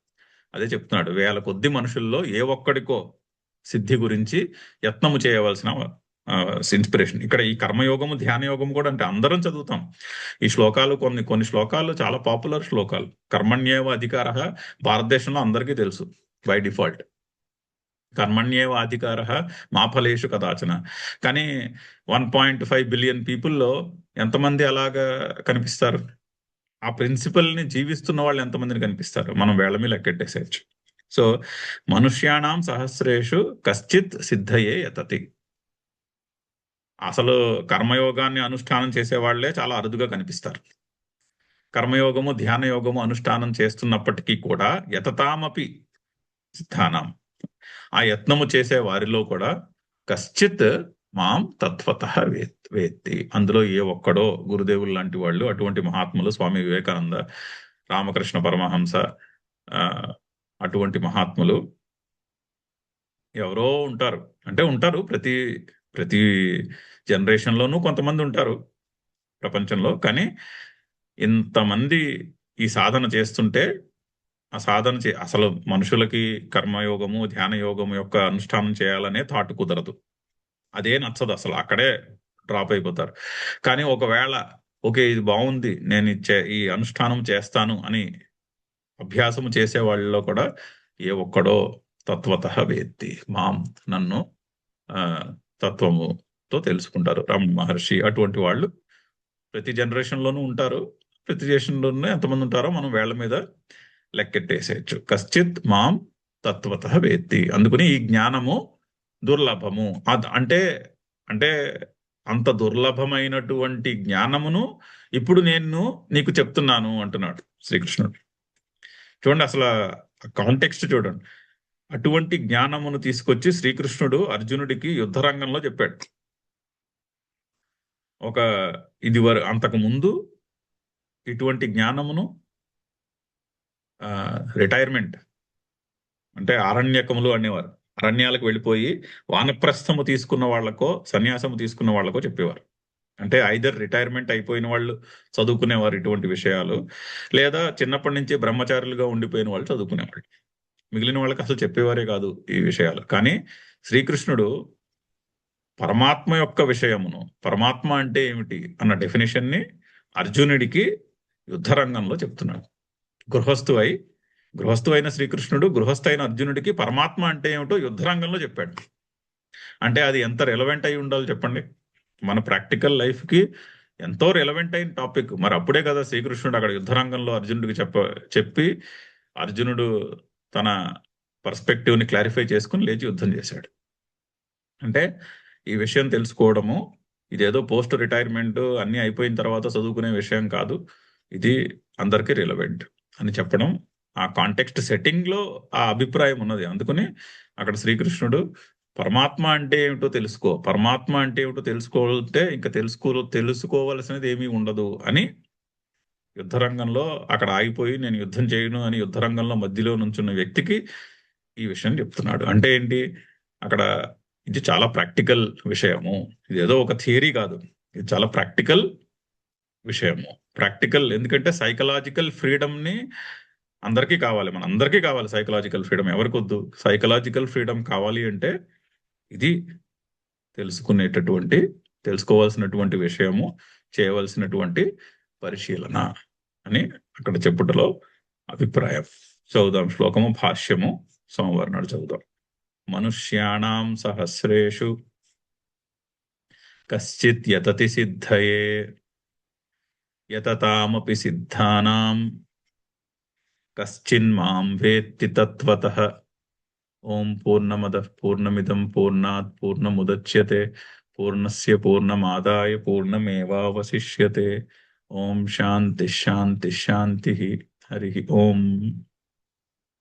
అదే చెప్తున్నాడు, వేల కొద్ది మనుషుల్లో ఏ ఒక్కడికో సిద్ధి గురించి యత్నము చేయవలసిన ఇన్స్పిరేషన్. ఇక్కడ ఈ కర్మయోగము, ధ్యాన యోగము కూడా అంటే అందరం చదువుతాం ఈ శ్లోకాలు. కొన్ని శ్లోకాలు చాలా పాపులర్ శ్లోకాలు. కర్మణ్యేవ అధికార భారతదేశంలో అందరికీ తెలుసు బై డిఫాల్ట్. కర్మణ్యేవ అధికార మా ఫలేషు కదాచన. కానీ 1.5 బిలియన్ పీపుల్లో ఎంతమంది అలాగా కనిపిస్తారు? ఆ ప్రిన్సిపల్ ని జీవిస్తున్న వాళ్ళు ఎంతమందిని కనిపిస్తారు? మనం వేళ్ల మీద లెక్కెట్టేసేయచ్చు. సో మనుష్యాణం సహస్రేషు కశ్చిత్ సిద్ధయే యతతి. అసలు కర్మయోగాన్ని అనుష్ఠానం చేసే వాళ్ళే చాలా అరుదుగా కనిపిస్తారు. కర్మయోగము ధ్యాన యోగము అనుష్ఠానం చేస్తున్నప్పటికీ కూడా యతతామపి సిద్ధానం, ఆ యత్నము చేసే వారిలో కూడా కశ్చిత్ మాం తత్వత వేత్తి, అందులో ఏ ఒక్కడో గురుదేవులు లాంటి వాళ్ళు, అటువంటి మహాత్ములు, స్వామి వివేకానంద, రామకృష్ణ పరమహంస, ఆ, అటువంటి మహాత్ములు ఎవరో ఉంటారు. అంటే ఉంటారు, ప్రతి ప్రతి జనరేషన్ లోనూ కొంతమంది ఉంటారు ప్రపంచంలో. కానీ ఇంతమంది ఈ సాధన చేస్తుంటే, ఆ సాధన అసలు మనుషులకి కర్మయోగము ధ్యాన యోగము యొక్క అనుష్ఠానం చేయాలనే థాట్ కుదరదు. అదే నచ్చదు, అసలు అక్కడే డ్రాప్ అయిపోతారు. కానీ ఒకవేళ ఓకే ఇది బాగుంది, నేను ఈ అనుష్ఠానం చేస్తాను అని అభ్యాసము చేసే వాళ్ళలో కూడా ఏ ఒక్కడో తత్వత వేత్తి మాం, నన్ను ఆ తత్వముతో తెలుసుకుంటారు. రమణ మహర్షి అటువంటి వాళ్ళు ప్రతి జనరేషన్ లోనూ ఉంటారు. ప్రతి జనరేషన్లోనే ఎంతమంది ఉంటారో మనం వేళ్ల మీద లెక్కెట్టేసేయచ్చు. కశ్చిత్ మాం తత్వత వేత్తి. అందుకని ఈ జ్ఞానము దుర్లభము. అంటే అంటే అంత దుర్లభమైనటువంటి జ్ఞానమును ఇప్పుడు నేను నీకు చెప్తున్నాను అంటున్నాడు శ్రీకృష్ణుడు. చూడండి అసలు కాంటెక్స్ట్ చూడండి. అటువంటి జ్ఞానమును తీసుకొచ్చి శ్రీకృష్ణుడు అర్జునుడికి యుద్ధ రంగంలో చెప్పాడు. ఒక ఇది అంతకు ముందు ఇటువంటి జ్ఞానమును రిటైర్మెంట్ అంటే అరణ్యకములు అనేవారు. అరణ్యాలకు వెళ్ళిపోయి వానప్రస్థము తీసుకున్న వాళ్ళకో సన్యాసము తీసుకున్న వాళ్ళకో చెప్పేవారు. అంటే ఐదర్ రిటైర్మెంట్ అయిపోయిన వాళ్ళు చదువుకునేవారు ఇటువంటి విషయాలు, లేదా చిన్నప్పటి నుంచి బ్రహ్మచారులుగా ఉండిపోయిన వాళ్ళు చదువుకునేవాళ్ళు. మిగిలిన వాళ్ళకి అసలు చెప్పేవారే కాదు ఈ విషయాలు. కానీ శ్రీకృష్ణుడు పరమాత్మ యొక్క విషయమును, పరమాత్మ అంటే ఏమిటి అన్న డెఫినేషన్ ని అర్జునుడికి యుద్ధరంగంలో చెప్తున్నాడు. గృహస్థు అయిన శ్రీకృష్ణుడు గృహస్థ అయిన అర్జునుడికి పరమాత్మ అంటే ఏమిటో యుద్ధరంగంలో చెప్పాడు. అంటే అది ఎంత రెలవెంట్ అయి ఉండాలో చెప్పండి. మన ప్రాక్టికల్ లైఫ్ కి ఎంతో రెలవెంట్ అయిన టాపిక్. మరి అప్పుడే కదా శ్రీకృష్ణుడు అక్కడ యుద్ధరంగంలో అర్జునుడికి చెప్పి అర్జునుడు తన పర్స్పెక్టివ్ ని క్లారిఫై చేసుకుని లేచి యుద్ధం చేశాడు. అంటే ఈ విషయం తెలుసుకోవడము ఇదేదో పోస్ట్ రిటైర్మెంట్ అన్ని అయిపోయిన తర్వాత చదువుకునే విషయం కాదు, ఇది అందరికీ రిలవెంట్ అని చెప్పడం, ఆ కాంటెక్స్ట్ సెట్టింగ్ లో ఆ అభిప్రాయం ఉన్నది. అందుకని అక్కడ శ్రీకృష్ణుడు పరమాత్మ అంటే ఏమిటో తెలుసుకో, పరమాత్మ అంటే ఏమిటో తెలుసుకోవాలంటే ఇంకా తెలుసుకోవలసినది ఏమీ ఉండదు అని యుద్ధరంగంలో అక్కడ ఆగిపోయి నేను యుద్ధం చేయను అని యుద్ధరంగంలో మధ్యలో నుంచున్న వ్యక్తికి ఈ విషయం చెప్తున్నాడు. అంటే ఏంటి, అక్కడ ఇది చాలా ప్రాక్టికల్ విషయము, ఇది ఏదో ఒక థియరీ కాదు, ఇది చాలా ప్రాక్టికల్ విషయము. ప్రాక్టికల్ ఎందుకంటే సైకలాజికల్ ఫ్రీడమ్ ని అందరికీ కావాలి, మన అందరికీ కావాలి సైకలాజికల్ ఫ్రీడమ్. ఎవరికొద్దు సైకలాజికల్ ఫ్రీడమ్? కావాలి అంటే ఇది తెలుసుకోవాల్సినటువంటి విషయము, చేయవలసినటువంటి పరిశీలన అని అక్కడ చెప్పుటలో అభిప్రాయం. చదువుదాం శ్లోకము, భాష్యము సోమవారం నాడు చదువుదాం. మనుష్యాణం సహస్రేషు కశ్చిత్ యతతి సిద్ధయే యతతామపి సిద్ధానాం కశ్చిన్మాం వేత్తి తత్వతః. ఓం పూర్ణమదః పూర్ణమిదం పూర్ణాత్ పూర్ణముదచ్యతే పూర్ణస్య పూర్ణమాదాయ పూర్ణమేవావశిష్యతే. ఓం శాంతి శాంతి శాంతి. హరి ఓం.